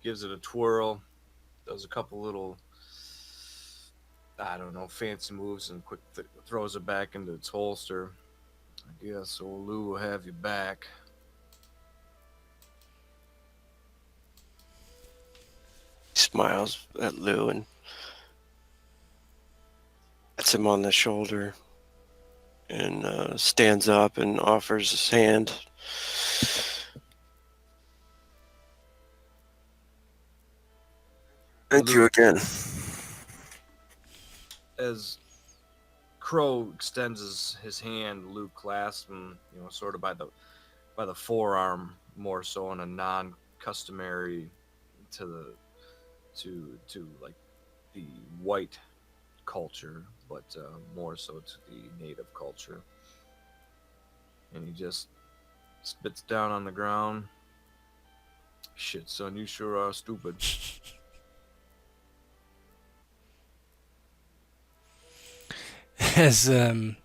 gives it a twirl, does a couple little, I don't know, fancy moves, and quick throws it back into its holster. I guess old Lou will have you back. He smiles at Lou and pats him on the shoulder and stands up and offers his hand. Thank you again. As Crow extends his hand, Lou clasps him, sort of by the forearm, more so in a non-customary to like the white culture, but more so to the native culture. And he just spits down on the ground. Shit, son, you sure are stupid. As that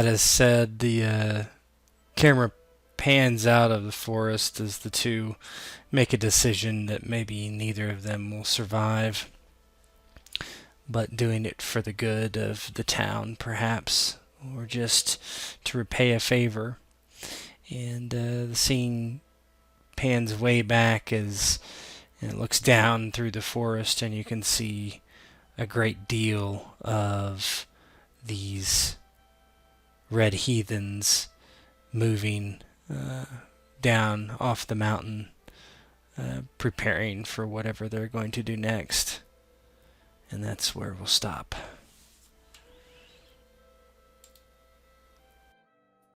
is said, the camera pans out of the forest as the two make a decision that maybe neither of them will survive, but doing it for the good of the town, perhaps, or just to repay a favor. And the scene pans way back as it looks down through the forest, and you can see a great deal of these red heathens moving down off the mountain, preparing for whatever they're going to do next. And that's where we'll stop.